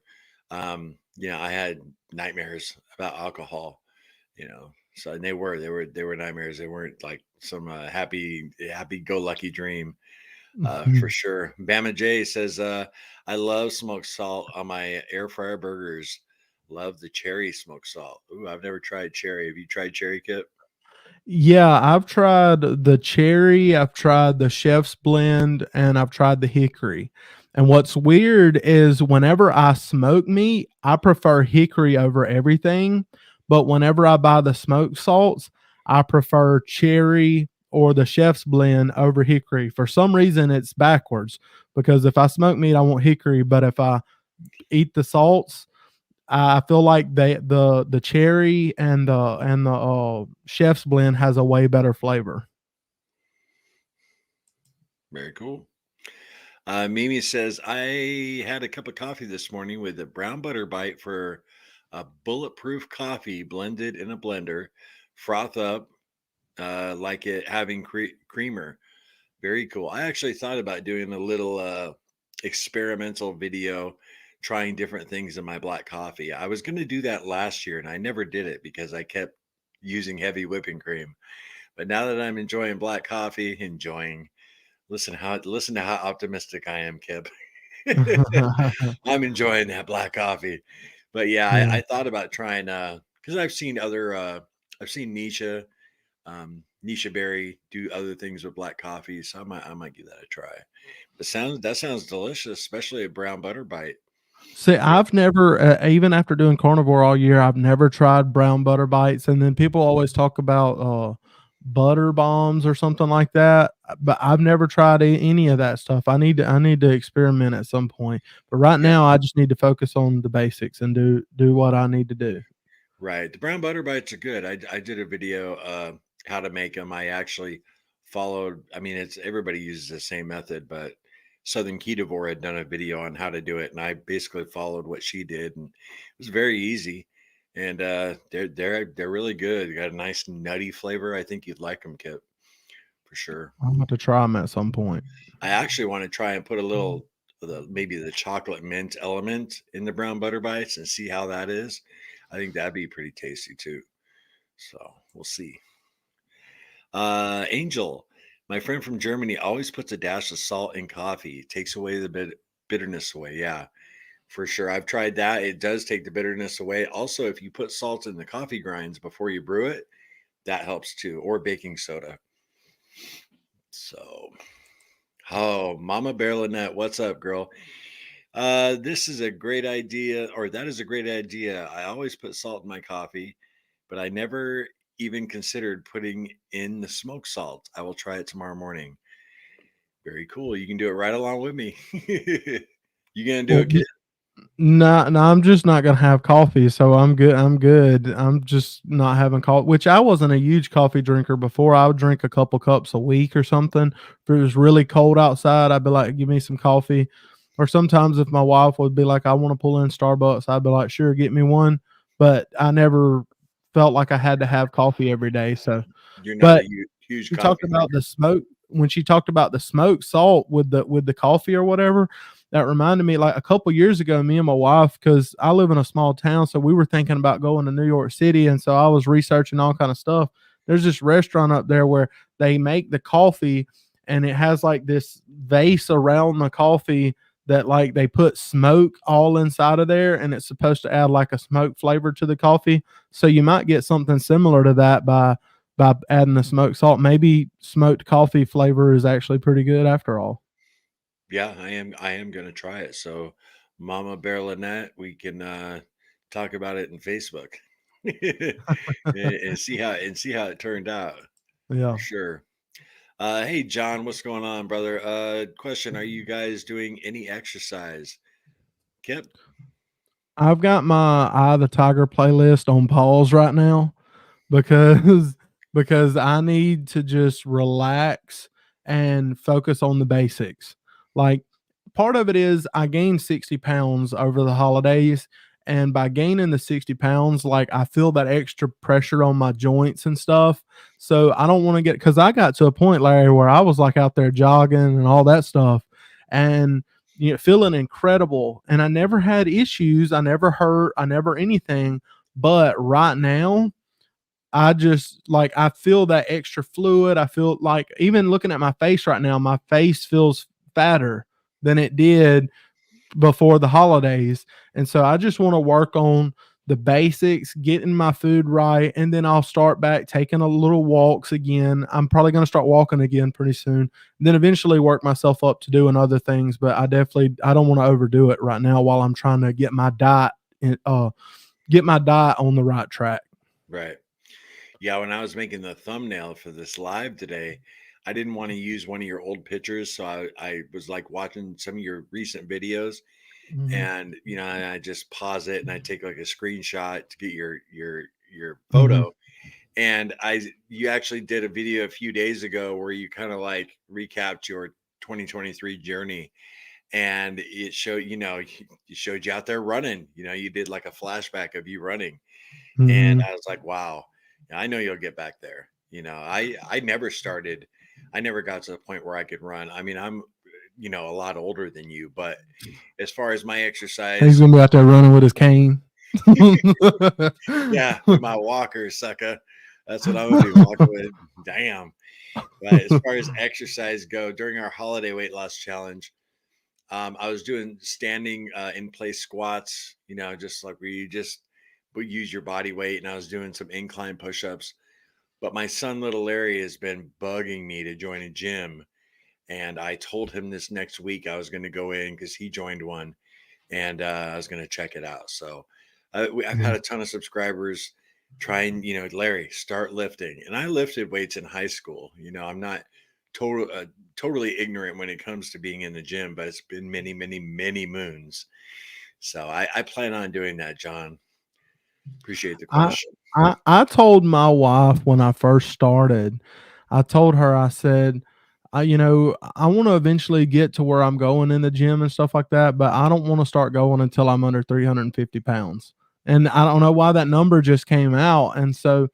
I had nightmares about alcohol, So and they were nightmares. They weren't like some happy go lucky dream. For sure. Bama J says, I love smoked salt on my air fryer burgers. Love the cherry smoked salt. Ooh, I've never tried cherry. Have you tried cherry, Kip? Yeah, I've tried the cherry, I've tried the chef's blend, and I've tried the hickory. And what's weird is whenever I smoke meat, I prefer hickory over everything. But whenever I buy the smoked salts, I prefer cherry or the chef's blend over hickory. For some reason, it's backwards because if I smoke meat, I want hickory. But if I eat the salts, I feel like the cherry and the chef's blend has a way better flavor. Very cool. Mimi says, I had a cup of coffee this morning with a brown butter bite for a bulletproof coffee blended in a blender, froth up like it having creamer. Very cool. I actually thought about doing a little experimental video trying different things in my black coffee. I was going to do that last year and I never did it because I kept using heavy whipping cream. But now that I'm enjoying black coffee, listen to how optimistic I am, Kip. I'm enjoying that black coffee. But yeah, Yeah. I thought about trying because I've seen Nisha Berry do other things with black coffee, so I might give that a try. That sounds delicious, especially a brown butter bite. See, Yeah. I've never, even after doing carnivore all year, I've never tried brown butter bites. And then people always talk about butter bombs or something like that, but I've never tried any of that stuff. I need to experiment at some point. But right Yeah, now, I just need to focus on the basics and do what I need to do. right. The brown butter bites are good. I did a video how to make them. I actually followed. I mean, it's everybody uses the same method, but Southern Ketovore had done a video on how to do it, and I basically followed what she did, and it was very easy. And they're really good. They got a nice nutty flavor. I think you'd like them, Kip, for sure. I'm going to try them at some point. I actually want to try and put a little maybe the chocolate mint element in the brown butter bites and see how that is. I think that'd be pretty tasty too. So we'll see. Angel, my friend from Germany, always puts a dash of salt in coffee. It takes away the bitterness away. Yeah, for sure. I've tried that. It does take the bitterness away. Also, if you put salt in the coffee grinds before you brew it, that helps too. Or baking soda. So, oh, Mama Bear Lynette, what's up, girl? This is a great idea, or that is a great idea. I always put salt in my coffee, but I never even considered putting in the smoked salt. I will try it tomorrow morning. Very cool. You can do it right along with me. You gonna do Well, it, kid? no, no, I'm just not gonna have coffee, so I'm good. I'm good. I'm just not having coffee, which I wasn't a huge coffee drinker before. I would drink a couple cups a week or something. If it was really cold outside, I'd be like, "Give me some coffee." Or sometimes if my wife would be like, "I want to pull in Starbucks," I'd be like, "Sure, get me one." But I never felt like I had to have coffee every day. So, You're not a but huge she talked coffee about the drinker. smoke when she talked about the smoked salt with the coffee or whatever. That reminded me, like a couple years ago, me and my wife, because I live in a small town, so we were thinking about going to New York City, and so I was researching all kind of stuff. There's this restaurant up there where they make the coffee, and it has like this vase around the coffee that like they put smoke all inside of there, and it's supposed to add like a smoke flavor to the coffee. So you might get something similar to that by adding the smoked salt. Maybe smoked coffee flavor is actually pretty good after all. Yeah, I am gonna try it. So, Mama Bear Lynette, we can talk about it in Facebook and see how it turned out for Yeah. sure. Hey John, what's going on, brother? Question: Are you guys doing any exercise? Kip? I've got my Eye of the Tiger playlist on pause right now because because I need to just relax and focus on the basics. Like, part of it is I gained 60 pounds over the holidays. And by gaining the 60 pounds, like I feel that extra pressure on my joints and stuff. So I don't want to get, because I got to a point, Larry, where I was like out there jogging and all that stuff and, feeling incredible. And I never had issues. I never hurt. I never anything. But right now, I just like I feel that extra fluid. I feel like even looking at my face right now, my face feels fatter than it did before the holidays. And so I just want to work on the basics, getting my food right, and then I'll start back taking a little walks again. I'm probably going to start walking again pretty soon. Then eventually work myself up to doing other things, but I don't want to overdo it right now while I'm trying to get my diet on the right track. Right. Yeah, when I was making the thumbnail for this live today, I didn't want to use one of your old pictures, so I was like watching some of your recent videos, Mhm. and I just pause it and I take like a screenshot to get your Mhm. photo. And you actually did a video a few days ago where you kind of like recapped your 2023 journey, and it showed you showed you out there running. You did like a flashback of you running, and Mhm. I was like, wow, I know you'll get back there. I never started, I never got to the point where I could run. I mean, I'm a lot older than you, but as far as my He's exercise, gonna be out there running with his cane. yeah, with my walker, sucker. That's what I'm gonna be walking with. Damn. But as far as exercise go, during our holiday weight loss challenge, I was doing standing in place squats, just like where you just would use your body weight, and I was doing some incline push-ups. But my son, little Larry, has been bugging me to join a gym, and I told him this next week I was going to go in because he joined one, and I was going to check it out. So I've had Yeah. a ton of subscribers trying, Larry, start lifting, and I lifted weights in high school. I'm not total totally ignorant when it comes to being in the gym, but it's been many, many, many moons. So I plan on doing that, John. Appreciate the I question. I told my wife when I first started, I told her, I said, I want to eventually get to where I'm going in the gym and stuff like that, but I don't want to start going until I'm under 350 pounds. And I don't know why that number just came out. And so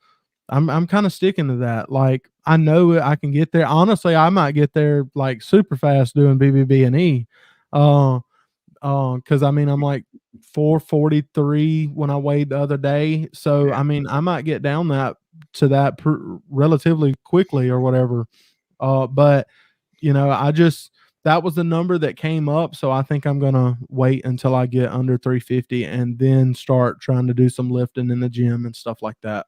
I'm kind of sticking to that. Like I know I can get there. Honestly, I might get there like super fast doing BBB and E. Uh, because I mean, I'm like 443 when I weighed the other day. So Yeah. I mean, I might get down that relatively quickly or whatever. But I just that was the number that came up. So I think I'm gonna wait until I get under 350 and then start trying to do some lifting in the gym and stuff like that.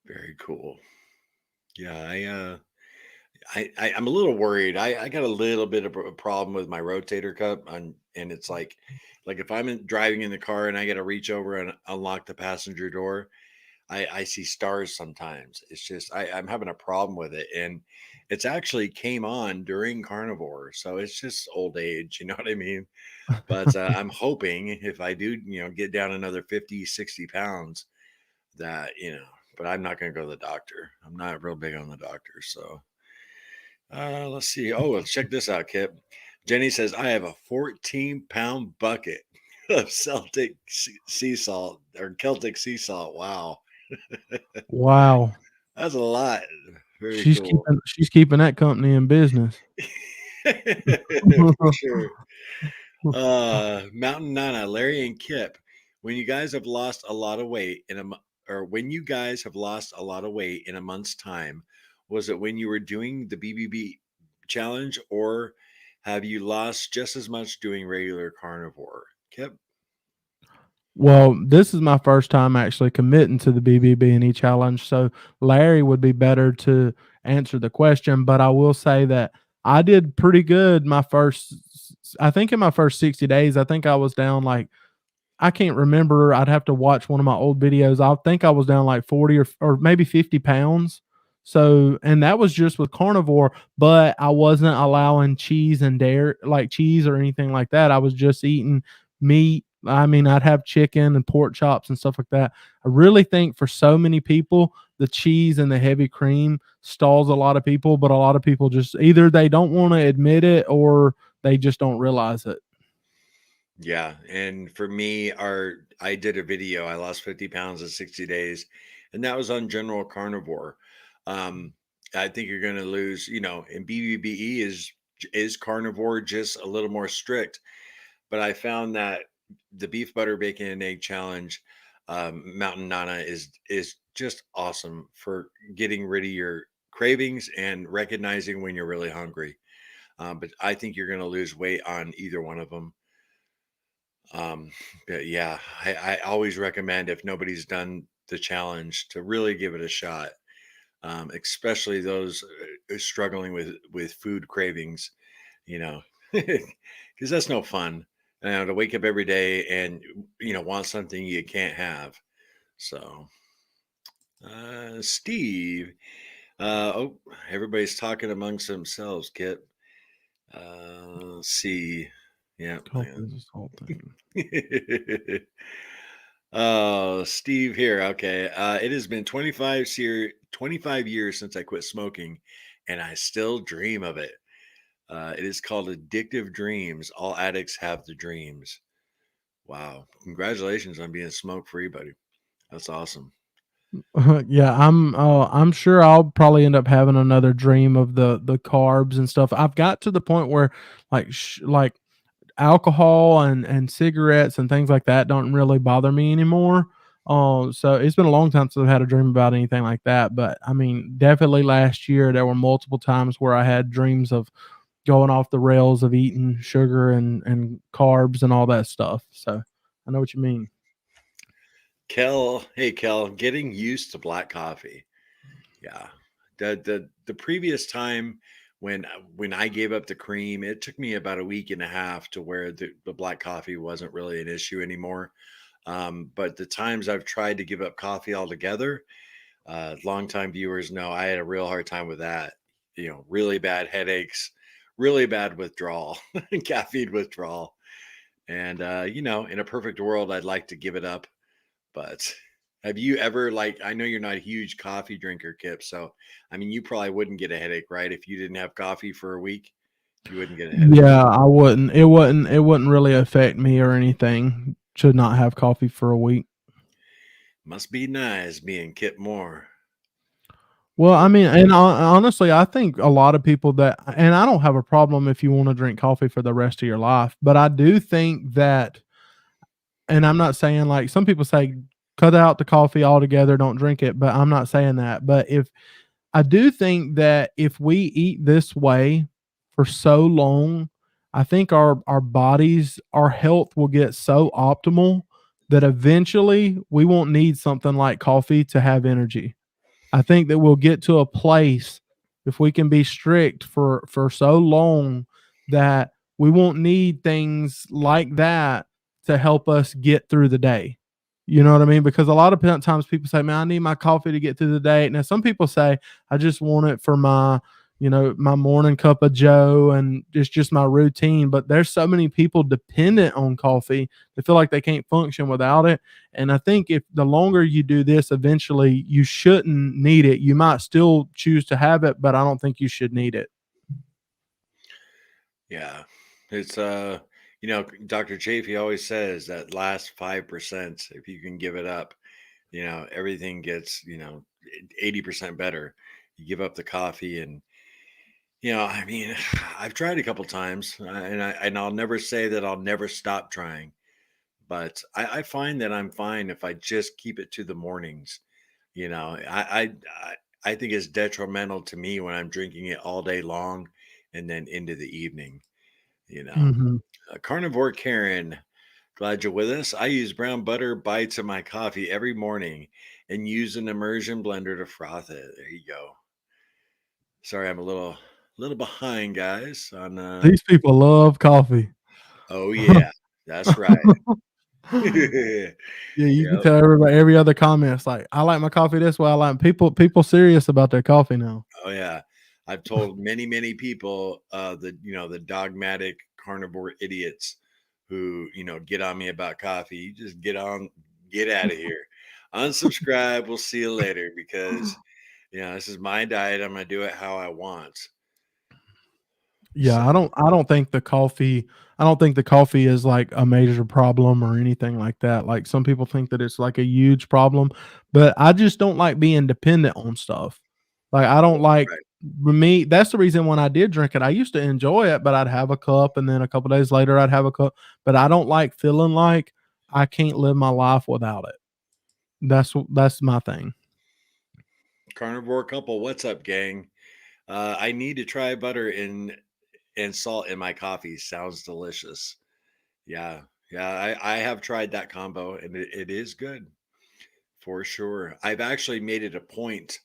Very cool. Yeah, I'm a little worried. I got a little bit of a problem with my rotator cuff, and it's like if driving in the car and I got to reach over and unlock the passenger door, I see stars sometimes. It's just I'm having a problem with it, and it's actually came on during carnivore, so it's just old age. You know what I mean? But I'm hoping if I do, get down another 50, 60 pounds, that But I'm not going to go to the doctor. I'm not real big on the doctor, so. Let's see. Oh, well, check this out, Kip. Jenny says, I have a 14-pound bucket of sea salt or Celtic sea salt. Wow. Wow. That's a lot. Very She's cool. keeping that company in business. For sure. Mountain Nana, Larry and Kip, when you guys have lost a lot of weight or when you guys have lost a lot of weight in a month's time, was it when you were doing the BBB challenge, or have you lost just as much doing regular carnivore? Kip? Well, this is my first time actually committing to the BBB&E challenge, so Larry would be better to answer the question, but I will say that I did pretty good my first I think in my first 60 days, I think I was down like I can't remember. I'd have to watch one of my old videos. I think I was down like 40 or maybe 50 pounds. So, and that was just with carnivore, but I wasn't allowing cheese and dairy, like cheese or anything like that. I was just eating meat, I mean, I'd have chicken and pork chops and stuff like that. I really think for so many people, the cheese and the heavy cream stalls a lot of people, but a lot of people just either they don't want to admit it or they just don't realize it. Yeah, and for me, our I did a video. I lost 50 pounds in 60 days, and that was on general carnivore. Um, I think you're going to lose, and BBBE is carnivore, just a little more strict. But I found that the beef butter bacon and egg challenge, Mountain Nana is just awesome for getting rid of your cravings and recognizing when you're really hungry. But I think you're going to lose weight on either one of them. Um, but yeah, I always recommend if nobody's done the challenge to really give it a shot, especially those struggling with food cravings, you know, because that's no fun. To wake up every day and want something you can't have. So, Steve, oh, everybody's talking amongst themselves, Kit. Let's see, yeah. Coffee is a salt thing. Oh, Steve here. Okay. It has been 25 years since I quit smoking, and I still dream of it. It is called Addictive Dreams. All addicts have the dreams. Wow. Congratulations on being smoke free, buddy. That's awesome. Yeah, I'm sure I'll probably end up having another dream of the carbs and stuff. I've got to the point where like alcohol and cigarettes and things like that don't really bother me anymore. So it's been a long time since I've had a dream about anything like that. But I mean, definitely last year there were multiple times where I had dreams of going off the rails of eating sugar and carbs and all that stuff. So I know what you mean. Kel, hey Kel, getting used to black coffee. Yeah. The previous time when I gave up the cream, it took me about a week and a half to where the black coffee wasn't really an issue anymore. But the times I've tried to give up coffee altogether, longtime viewers know I had a real hard time with that. Really bad headaches, really bad withdrawal, caffeine withdrawal. And in a perfect world, I'd like to give it up. But have you ever I know you're not a huge coffee drinker, Kip. So I mean, you probably wouldn't get a headache, right? If you didn't have coffee for a week, you wouldn't get a headache. Yeah, I wouldn't. It wouldn't really affect me or anything. Should not have coffee for a week. Must be nice being Kipp Moore. Well, I Yep. mean, and honestly, I think a lot of people that, and I don't have a problem if you want to drink coffee for the rest of your life, but I do think that, and I'm not saying like some people say cut out the coffee altogether, don't drink it, but I'm not saying that. But if I do think that if we eat this way for so long, I think our bodies, our health will get so optimal that eventually we won't need something like coffee to have energy. I think that we'll get to a place if we can be strict for so long that we won't need things like that to help us get through the day. You know what I mean? Because a lot of times people say, "Man, I need my coffee to get through the day." Now, some people say, "I just want it for my morning cup of Joe, and it's just my routine." But there's so many people dependent on coffee; they feel like they can't function without it. And I think if the longer you do this, eventually you shouldn't need it. You might still choose to have it, but I don't think you should need it. Yeah. It's Dr. Chafee always says that last 5%, if you can give it up, everything gets, 80% better. You give up the coffee and I mean, I've tried a couple times, and I'll never say that I'll never stop trying, but I find that I'm fine if I just keep it to the mornings. I think it's detrimental to me when I'm drinking it all day long and then into the evening. You know, Mhm. Carnivore Karen, glad you're with us. I use brown butter bites in my coffee every morning and use an immersion blender to froth it. There you go. Sorry, I'm a little behind, guys. On These people love coffee. oh yeah, that's right. Yep. Yeah, you can tell everybody every other comment. It's like, "I like my coffee this way, I like" people serious about their coffee now. Oh yeah. I've told many, many people the dogmatic carnivore idiots who, get on me about coffee. You just get out of here. Unsubscribe. We'll see you later because, this is my diet. I'm going to do it how I want. Yeah, So, I don't think the coffee is like a major problem or anything like that. Like some people think that it's like a huge problem, but I just don't like being dependent on stuff. Like I don't like right. with me, that's the reason when I did drink it, I used to enjoy it, but I'd have a cup and then a couple days later I'd have a cup. But I don't like feeling like I can't live my life without it. That's my thing. Carnivore couple. What's up, gang? I need to try butter and salt in my coffee. Sounds delicious. Yeah. Yeah. I have tried that combo and it is good for sure. I've actually made it a point,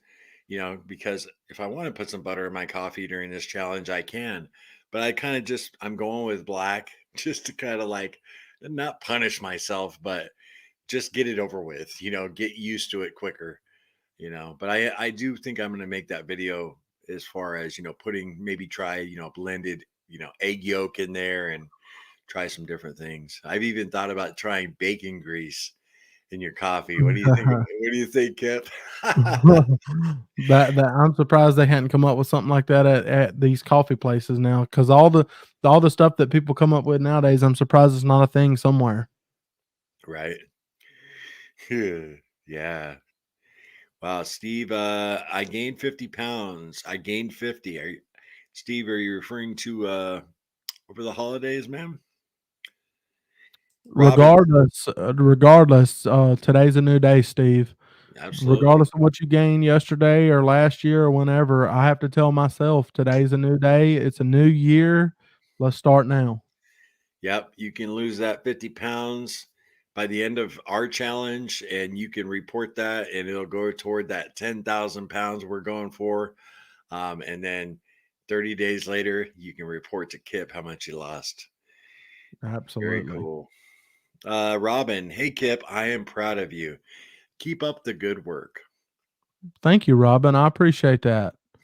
because if I want to put some butter in my coffee during this challenge, I can. But I kind of I'm going with black just to kind of like not punish myself, but just get it over with, get used to it quicker, But I do think I'm going to make that video as far as, maybe try, blended, egg yolk in there and try some different things. I've even thought about trying bacon grease in your coffee. What do you think? What do you think, Kip? That I'm surprised they hadn't come up with something like that at these coffee places now, because all the stuff that people come up with nowadays, I'm surprised it's not a thing somewhere. Right. Yeah. Wow, Steve, I gained 50 pounds. I gained 50. Steve, are you referring to over the holidays, man? Robin, Today's a new day, Steve. absolutely. Regardless of what you gained yesterday or last year or whenever, I have to tell myself today's a new day. It's a new year. Let's start now. Yep, you can lose that 50 pounds by the end of our challenge, and you can report that, and it'll go toward that 10,000 pounds we're going for. And then 30 days later, you can report to Kip how much you lost. Very Absolutely. cool. Robin, hey, Kip, I am proud of you. Keep up the good work. Thank you, Robin. I appreciate that. Oh,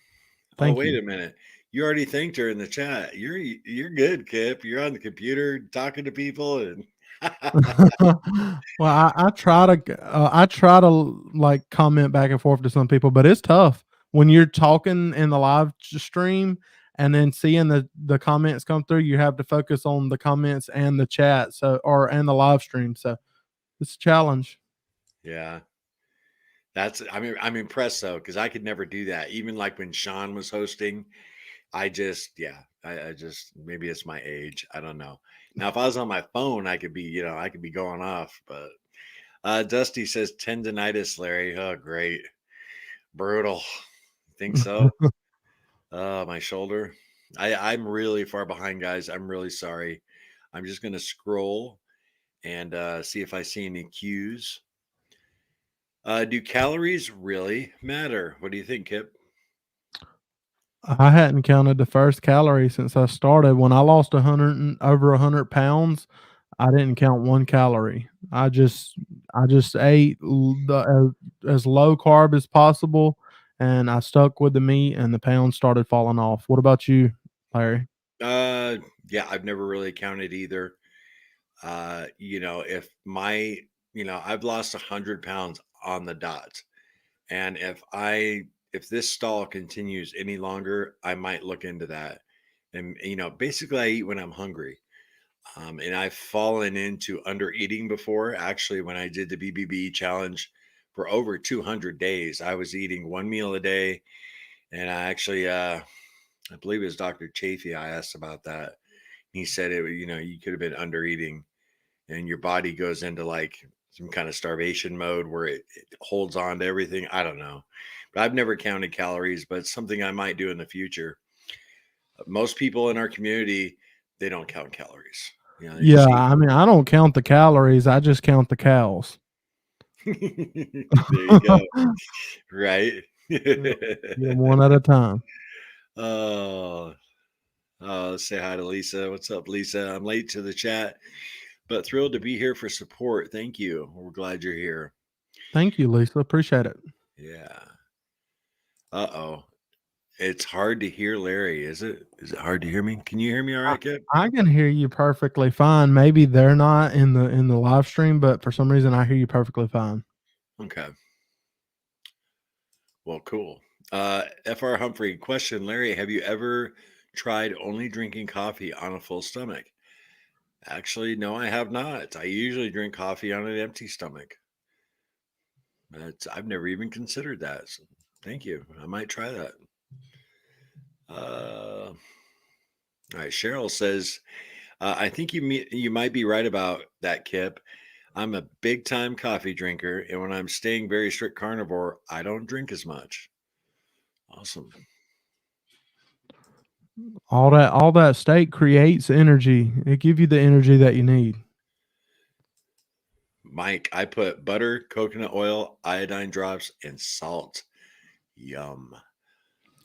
Thank wait you. a minute. You already thanked her in the chat. You're good, Kip. You're on the computer talking to people and Well, I try to like comment back and forth to some people, but it's tough when you're talking in the live stream and then seeing the comments come through. You have to focus on the comments and the chat, and the live stream. So it's a challenge. yeah. I'm impressed though, because I could never do that. Even like when Sean was hosting, I just maybe it's my age. I don't know. Now, if I was on my phone, I could be going off. But Dusty says tendonitis, Larry. Oh, great, brutal. Think so? Oh, my shoulder. I'm really far behind, guys. I'm really sorry. I'm just gonna scroll and see if I see any cues. Do calories really matter? What do you think, Kip? I hadn't counted the first calorie since I started. When I lost 100 pounds, I didn't count 1 calorie. I just ate as low carb as possible, and I stuck with the meat, and the pounds started falling off. What about you, Larry? Uh, yeah, I've never really counted either. If I've lost 100 pounds on the dot, and if this stall continues any longer, I might look into that. And basically, I eat when I'm hungry. And I've fallen into under eating before. Actually, when I did the BBBE challenge for over 200 days, I was eating one meal a day. And I believe it was Dr. Chafee. I asked about that. He said you could have been under eating and your body goes into like some kind of starvation mode where it holds on to everything. I don't know. But I've never counted calories, but it's something I might do in the future. Most people in our community, they don't count calories. They Yeah, just eat. I mean, I don't count the calories, I just count the cows. There you go. Right. Yep, get 'em one at a time. Oh, let's say hi to Lisa. What's up, Lisa? I'm late to the chat, but thrilled to be here for support. Thank you. We're glad you're here. Thank you, Lisa, appreciate it. Yeah. Uh oh. It's hard to hear Larry, is it? Is it hard to hear me? Can you hear me all I right, Kip? I can hear you perfectly fine. Maybe they're not in the live stream, but for some reason I hear you perfectly fine. Okay. Well, cool. FR Humphrey, question, Larry, have you ever tried only drinking coffee on a full stomach? Actually, no, I have not. I usually drink coffee on an empty stomach. I've never even considered that. So thank you. I might try that. All right. Cheryl says, I think you might be right about that, Kip. I'm a big time coffee drinker, and when I'm staying very strict carnivore, I don't drink as much. Awesome. All that steak creates energy. It give you the energy that you need. Mike, I put butter, coconut oil, iodine drops, and salt. Yum.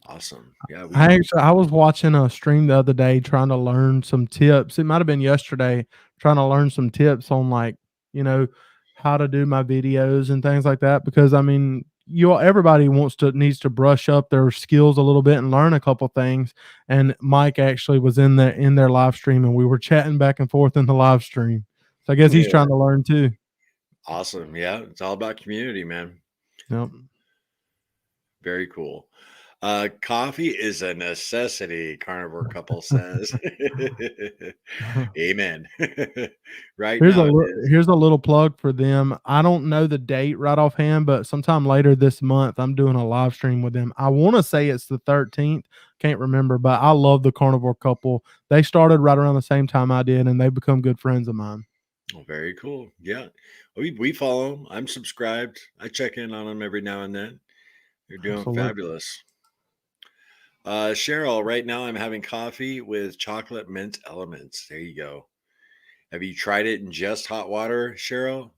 Awesome. Yeah, I was watching a stream the other day trying to learn some tips. It might have been yesterday, trying to learn some tips on like, you know, how to do my videos and things like that. Because I mean, everybody needs to brush up their skills a little bit and learn a couple things. And Mike actually was in their live stream and we were chatting back and forth in the live stream. So I guess he's yeah. trying to learn too. Awesome. Yeah, it's all about community, man. Yep. Very cool. Coffee is a necessity, Carnivore Couple says. Amen. Right now it is. Here's a little plug for them. I don't know the date right offhand, but sometime later this month, I'm doing a live stream with them. I want to say it's the 13th. Can't remember, but I love the Carnivore Couple. They started right around the same time I did, and they've become good friends of mine. Oh, very cool. Yeah. We follow them. I'm subscribed. I check in on them every now and then. They're doing Absolutely. fabulous. Cheryl, right now I'm having coffee with chocolate mint elements. There you go. Have you tried it in just hot water, Cheryl?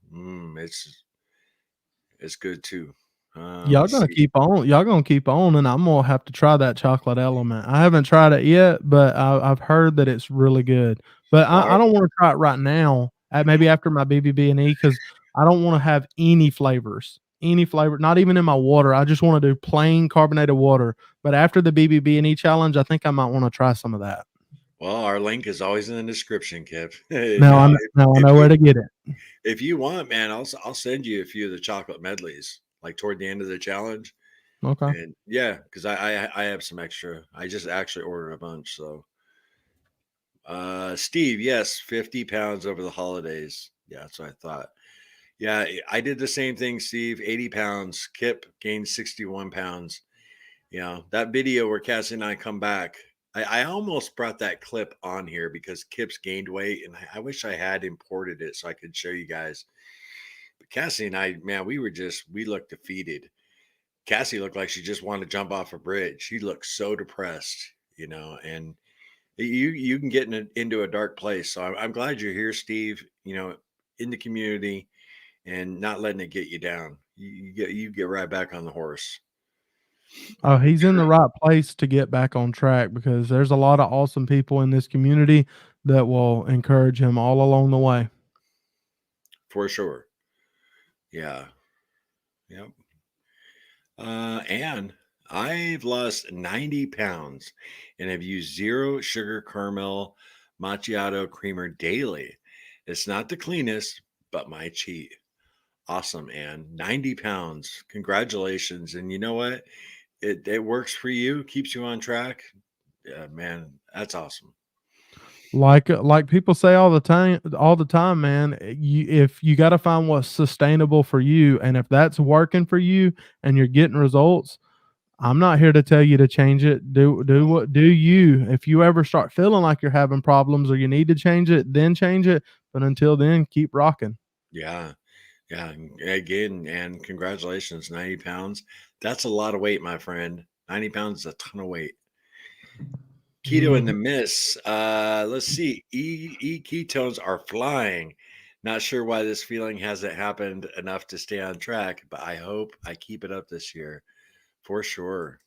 It's good too. Let's see. Y'all gonna keep on, and I'm gonna have to try that chocolate element. I haven't tried it yet, but I've heard that it's really good. But Well, I don't want to try it right now. Maybe after my BBB&E, because I don't want to have any flavor, not even in my water. I just want to do plain carbonated water. But after the BBB&E challenge, I think I might want to try some of that. our link is always in the description, Kip. Now, Now I know where to get it. if you want, man, I'll send you a few of the chocolate medleys, like toward the end of the challenge. Okay. And yeah, because I have some extra. I just actually ordered a bunch. So, Steve, yes, 50 pounds over the holidays. Yeah, that's what I thought. Yeah, I did the same thing, Steve. 80 pounds. Kip gained 61 pounds. You know, that video where Cassie and I come back, I almost brought that clip on here because Kip's gained weight, and I wish I had imported it so I could show you guys. But Cassie and I, man, we looked defeated. Cassie looked like she just wanted to jump off a bridge. She looked so depressed, and you can get into a dark place. So I'm glad you're here, Steve. In the community and not letting it get you down. You get right back on the horse. Oh, he's in the right place to get back on track because there's a lot of awesome people in this community that will encourage him all along the way. For sure. Yeah. Yep. And I've lost 90 pounds and have used zero sugar caramel macchiato creamer daily. It's not the cleanest, but my cheat. Awesome, Ann. 90 pounds. Congratulations. And you know what? It works for you, keeps you on track. Yeah, man, that's awesome. Like people say all the time, man, if you got to find what's sustainable for you, and if that's working for you and you're getting results, I'm not here to tell you to change it. Do you. If you ever start feeling like you're having problems or you need to change it, then change it. But until then, keep rocking. Yeah. Yeah. And again, and congratulations, 90 pounds. That's a lot of weight, my friend. 90 pounds is a ton of weight. Keto in the Mhm. miss. Let's see. E ketones are flying. Not sure why this feeling hasn't happened enough to stay on track, but I hope I keep it up this year for sure.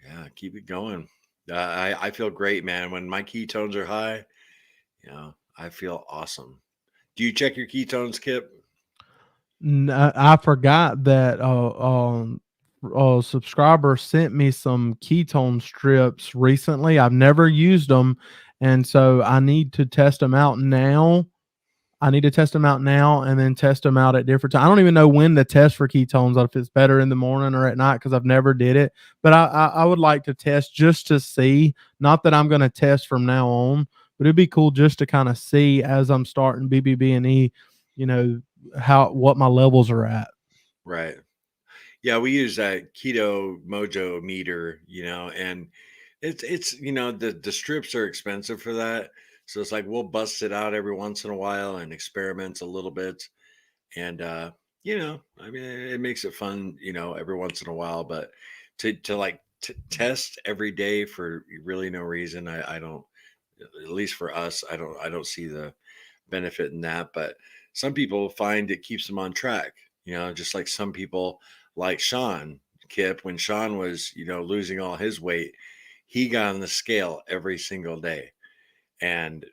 Yeah, keep it going. I feel great, man. When my ketones are high, I feel awesome. Do you check your ketones, Kip? I forgot that subscriber sent me some ketone strips recently. I've never used them, and so I need to test them out now. I need to test them out now and then test them out at different times. I don't even know when to test for ketones, if it's better in the morning or at night, because I've never did it. But I would like to test just to see. Not that I'm going to test from now on, but it'd be cool just to kind of see as I'm starting BBB&E, you know, how what my levels are at. Right. Yeah, we use that keto mojo meter, and it's the strips are expensive for that. So it's like we'll bust it out every once in a while and experiment a little bit. And I mean it makes it fun, every once in a while, but to like test every day for really no reason, I don't, at least for us, I don't see the benefit in that. But some people find it keeps them on track, just like some people like Sean Kipp, when Sean was, losing all his weight, he got on the scale every single day. And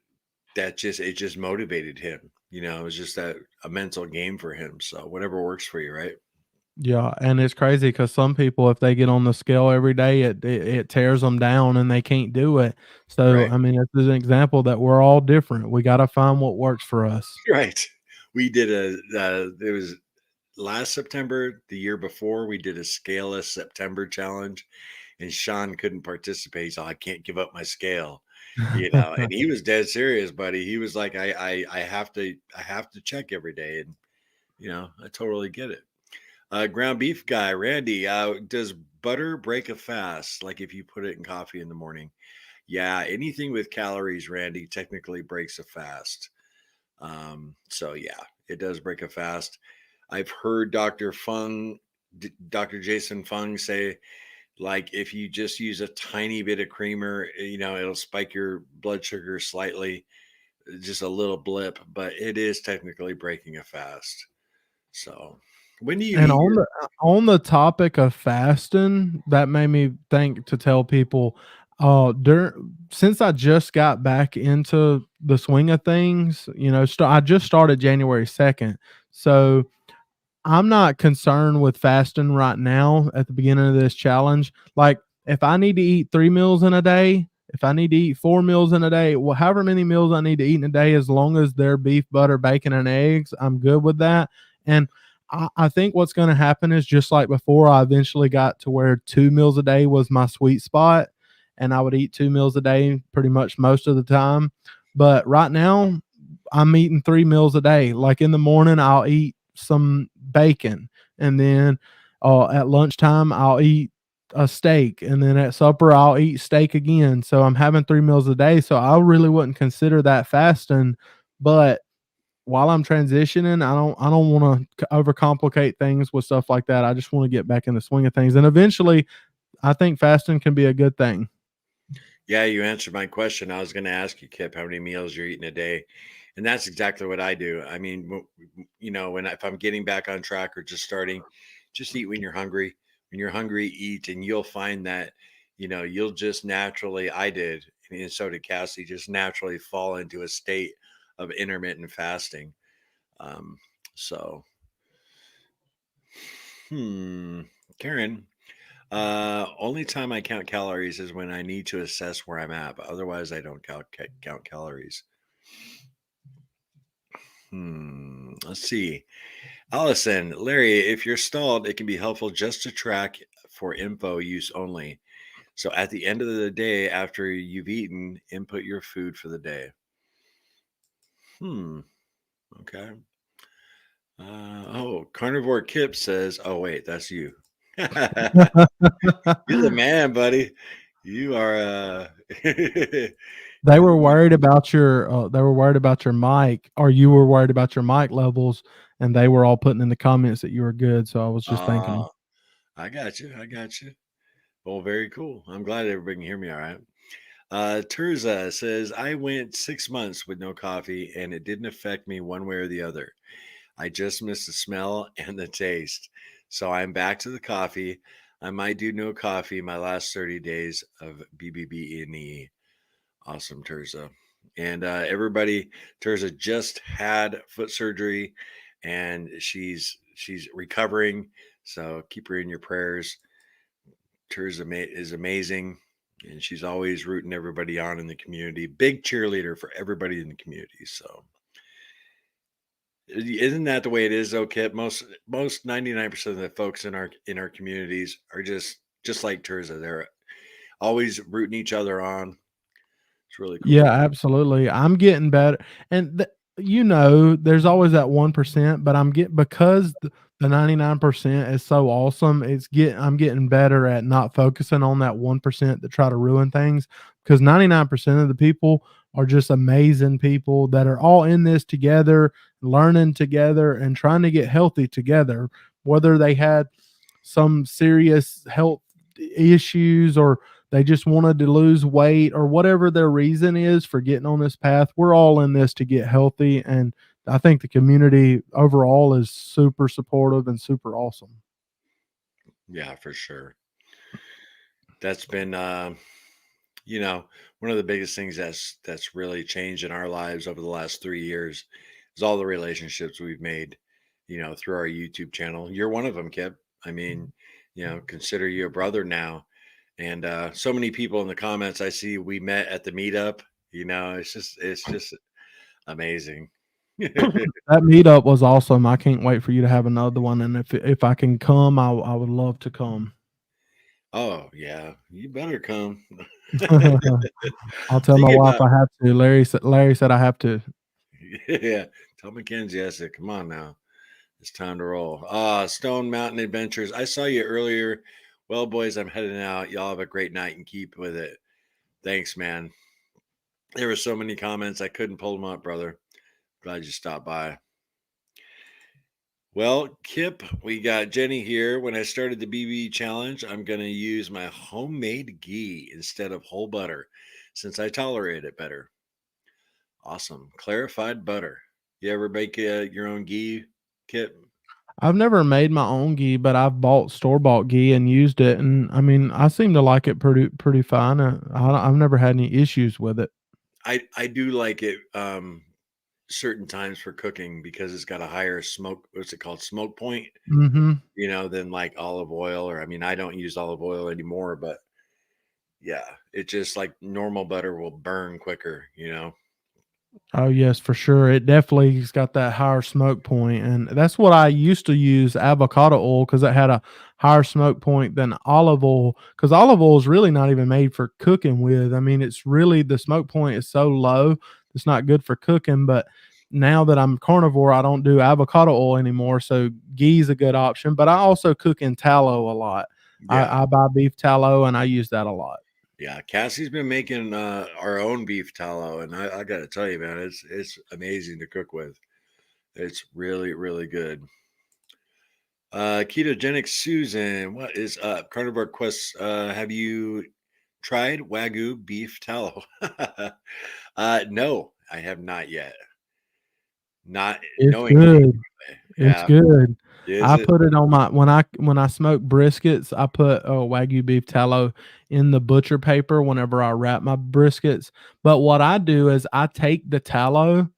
it just motivated him. It was just a mental game for him. So whatever works for you, right? Yeah, and it's crazy because some people, if they get on the scale every day, it tears them down and they can't do it. So, Right. I mean, it's an example that we're all different. We gotta find what works for us. Right. We did it was last September, the year before, we did a scaleless September challenge, and Sean couldn't participate. He's like, I can't give up my scale, and he was dead serious, buddy. He was like, I have to check every day. And, I totally get it. Ground beef guy, Randy, does butter break a fast? Like if you put it in coffee in the morning? Yeah, anything with calories, Randy, technically breaks a fast. So yeah, it does break a fast. I've heard Dr. Jason Fung say, like, if you just use a tiny bit of creamer, it'll spike your blood sugar slightly, just a little blip, but it is technically breaking a fast. So when do you And eat your on the topic of fasting, that made me think to tell people, since I just got back into the swing of things, I just started January 2nd. So I'm not concerned with fasting right now at the beginning of this challenge. Like, if I need to eat 3 meals in a day, if I need to eat 4 meals in a day, well, however many meals I need to eat in a day, as long as they're beef, butter, bacon, and eggs, I'm good with that. And I think what's going to happen is just like before, I eventually got to where 2 meals a day was my sweet spot. And I would eat 2 meals a day pretty much most of the time. But right now, I'm eating 3 meals a day. Like in the morning, I'll eat some bacon, and then at lunchtime I'll eat a steak, and then at supper I'll eat steak again. So I'm having 3 meals a day. So I really wouldn't consider that fasting, but while I'm transitioning, I don't want to overcomplicate things with stuff like that. I just want to get back in the swing of things, and eventually, I think fasting can be a good thing. Yeah, you answered my question. I was going to ask you, Kip, how many meals you're eating a day, and that's exactly what I do. I mean, if I'm getting back on track or just starting, just eat when you're hungry. When you're hungry, eat, and you'll find that you'll just naturally. I did, and so did Cassie. Just naturally fall into a state of intermittent fasting. Um, so, hmm, Karen. Only time I count calories is when I need to assess where I'm at, but otherwise I don't count calories. Let's see. Allison, Larry, if you're stalled, it can be helpful just to track for info use only. So at the end of the day, after you've eaten, input your food for the day. Hmm. Okay. Carnivore Kip says, oh, wait, that's you. You're the man, buddy. You are, They you're were the worried about your mic, or you were worried about your mic levels, and they were all putting in the comments that you were good, so I was just thanking man. 'em. I got you. I got you. Well, very cool. I'm glad everybody can hear me all right. Terza says, I went 6 months with no coffee and it didn't affect me one way or the other. I just missed the smell and the taste. So I'm back to the coffee. I might do no coffee my last 30 days of BBBE. Awesome, Terza. And everybody, Terza just had foot surgery and she's recovering. So keep her in your prayers. Is amazing, and she's always rooting everybody on in the community. Big cheerleader for everybody in the community. So, isn't that the way it is, though, Kip? Most 99% of the folks in our communities are just like Terza. They're always rooting each other on. It's really Yeah, cool. absolutely. I'm getting better, and there's always that 1%, but I'm get because the 99% is so awesome. I'm getting better at not focusing on that 1% that try to ruin things, because 99% of the people are just amazing people that are all in this together, learning together, and trying to get healthy together. Whether they had some serious health issues, or they just wanted to lose weight, or whatever their reason is for getting on this path, we're all in this to get healthy. And I think the community overall is super supportive and super awesome. Yeah, for sure. That's been, you know, one of the biggest things that's really changed in our lives over the last 3 years is all the relationships we've made, through our YouTube channel. You're one of them, Kip. I mean, consider you a brother now. And so many people in the comments I see we met at the meetup. It's just amazing. That meetup was awesome. I can't wait for you to have another one. And if I can come, I would love to come. Oh yeah, you better come. I'll tell my Thinking wife about I have to. Larry said I have to. yeah, tell Mackenzie I said, come on now. It's time to roll. Stone Mountain Adventures. I saw you earlier. Well, boys, I'm heading out. Y'all have a great night and keep with it. Thanks, man. There were so many comments. I couldn't pull them up, brother. Glad you stopped by. Well, Kip, we got Jenny here. When I started the BB challenge, I'm going to use my homemade ghee instead of whole butter since I tolerate it better. Awesome. Clarified butter. You ever make your own ghee, Kip? I've never made my own ghee, but I've bought store-bought ghee and used it, and I mean, I seem to like it pretty fine. I've never had any issues with it. I do like it certain times for cooking because it's got a higher smoke, what's it called, smoke point, Mhm. than like olive oil. Or I mean, I don't use olive oil anymore, but yeah, it just like normal butter will burn quicker. Oh, yes, for sure. It definitely's got that higher smoke point, and that's what I used to use avocado oil, because it had a higher smoke point than olive oil. Because olive oil is really not even made for cooking with. I mean, it's really the smoke point is so low, it's not good for cooking. But now that I'm carnivore, I don't do avocado oil anymore, so ghee is a good option. But I also cook in tallow a lot. Yeah. I buy beef tallow, and I use that a lot. Yeah, Cassie's been making our own beef tallow, and I got to tell you, man, it's amazing to cook with. It's really really good. Ketogenic Susan, what is up? Carnivore Quest. Have you tried Wagyu beef tallow? No, I have not yet. Not It's knowingly. good. It's Yeah, good. is I it? put it on my when I smoke briskets, I put, Wagyu beef tallow in the butcher paper whenever I wrap my briskets. But what I do is I take the tallow,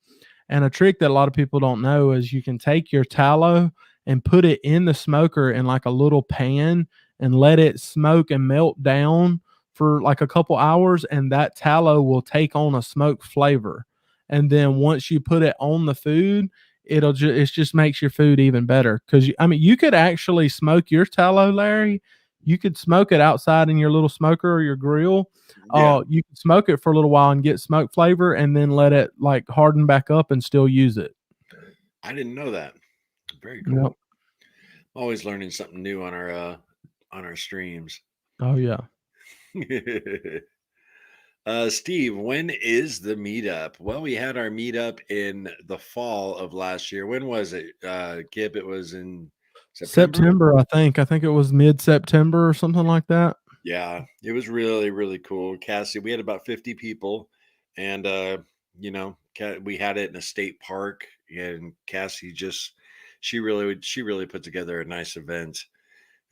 and a trick that a lot of people don't know is you can take your tallow and put it in the smoker in like a little pan and let it smoke and melt down for like a couple hours, and that tallow will take on a smoke flavor. And then once you put it on the food, it just makes your food even better. Because I mean, you could actually smoke your tallow, Larry. You could smoke it outside in your little smoker or your grill. Yeah, You can smoke it for a little while and get smoke flavor, and then let it like harden back up and still use it. I didn't know that. Very Yep. cool. Always learning something new on our streams. Oh yeah. Steve, when is the meetup? Well, we had our meetup in the fall of last year. When was it, Kip? It was in September. September, I think. I think it was mid-September or something like that. Yeah, it was really, really cool. Cassie, we had about 50 people, and we had it in a state park, and Cassie she really put together a nice event.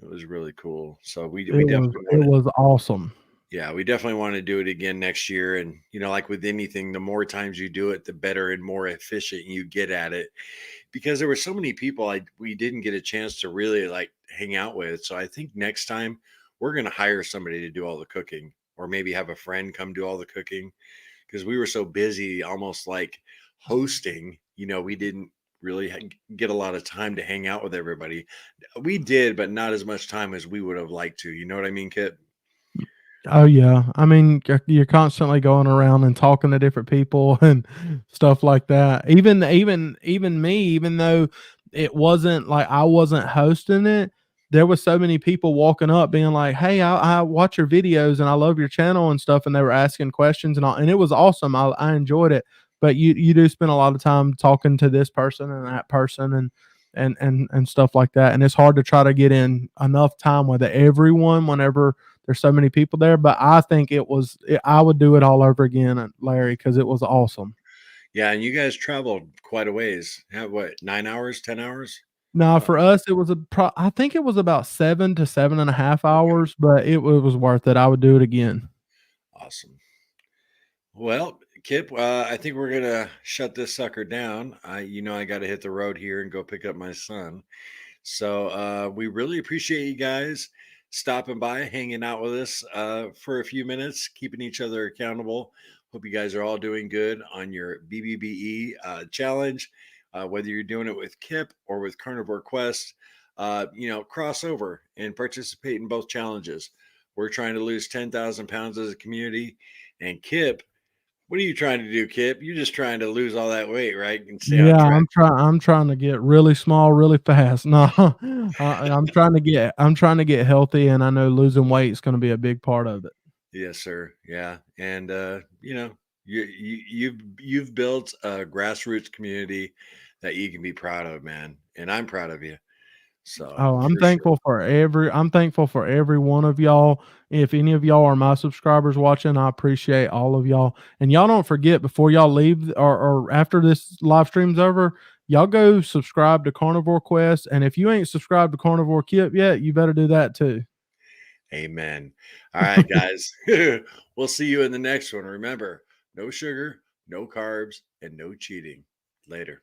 It was really cool. So we definitely It want to was awesome. yeah, we definitely want to do it again next year. And like with anything, the more times you do it, the better and more efficient you get at it. Because there were so many people we didn't get a chance to really like hang out with. So I think next time we're going to hire somebody to do all the cooking, or maybe have a friend come do all the cooking, because we were so busy, almost like hosting. We didn't really get a lot of time to hang out with everybody. We did, but not as much time as we would have liked to. You know what I mean, Kit? Oh yeah, I mean, you're constantly going around and talking to different people and stuff like that. Even me, even though it wasn't like I wasn't hosting it, there was so many people walking up being like, "Hey, I watch your videos and I love your channel and stuff," and they were asking questions and all, and it was awesome. I enjoyed it. But you do spend a lot of time talking to this person and that person and stuff like that, and it's hard to try to get in enough time with everyone whenever there's so many people there. But I think I would do it all over again, Larry, because it was awesome. Yeah, and you guys traveled quite a ways. Have what, 9 hours, 10 hours? Now, Uh, for us, it was I think it was about 7 to 7.5 okay, hours, but it was worth it. I would do it again. awesome. Well, Kip, I think we're gonna shut this sucker down. I got to hit the road here and go pick up my son. So we really appreciate you guys stopping by, hanging out with us for a few minutes, keeping each other accountable. Hope you guys are all doing good on your BBBE challenge, whether you're doing it with Kip or with Carnivore Quest. Cross over and participate in both challenges. We're trying to lose 10,000 pounds as a community. And Kip, what are you trying to do, Kip? You're just trying to lose all that weight, right? And stay on Yeah, track. I'm trying to get really small really fast. No, I'm trying to get healthy, and I know losing weight is going to be a big part of it. Yes, sir. Yeah, and you've built a grassroots community that you can be proud of, man, and I'm proud of you. So Oh, for sure. I'm thankful for every one of y'all. If any of y'all are my subscribers watching, I appreciate all of y'all. And y'all don't forget before y'all leave or after this live stream's over, y'all go subscribe to Carnivore Quest. And if you ain't subscribed to Carnivore Kip yet, you better do that too. Amen. All right, guys. We'll see you in the next one. Remember, no sugar, no carbs, and no cheating. Later.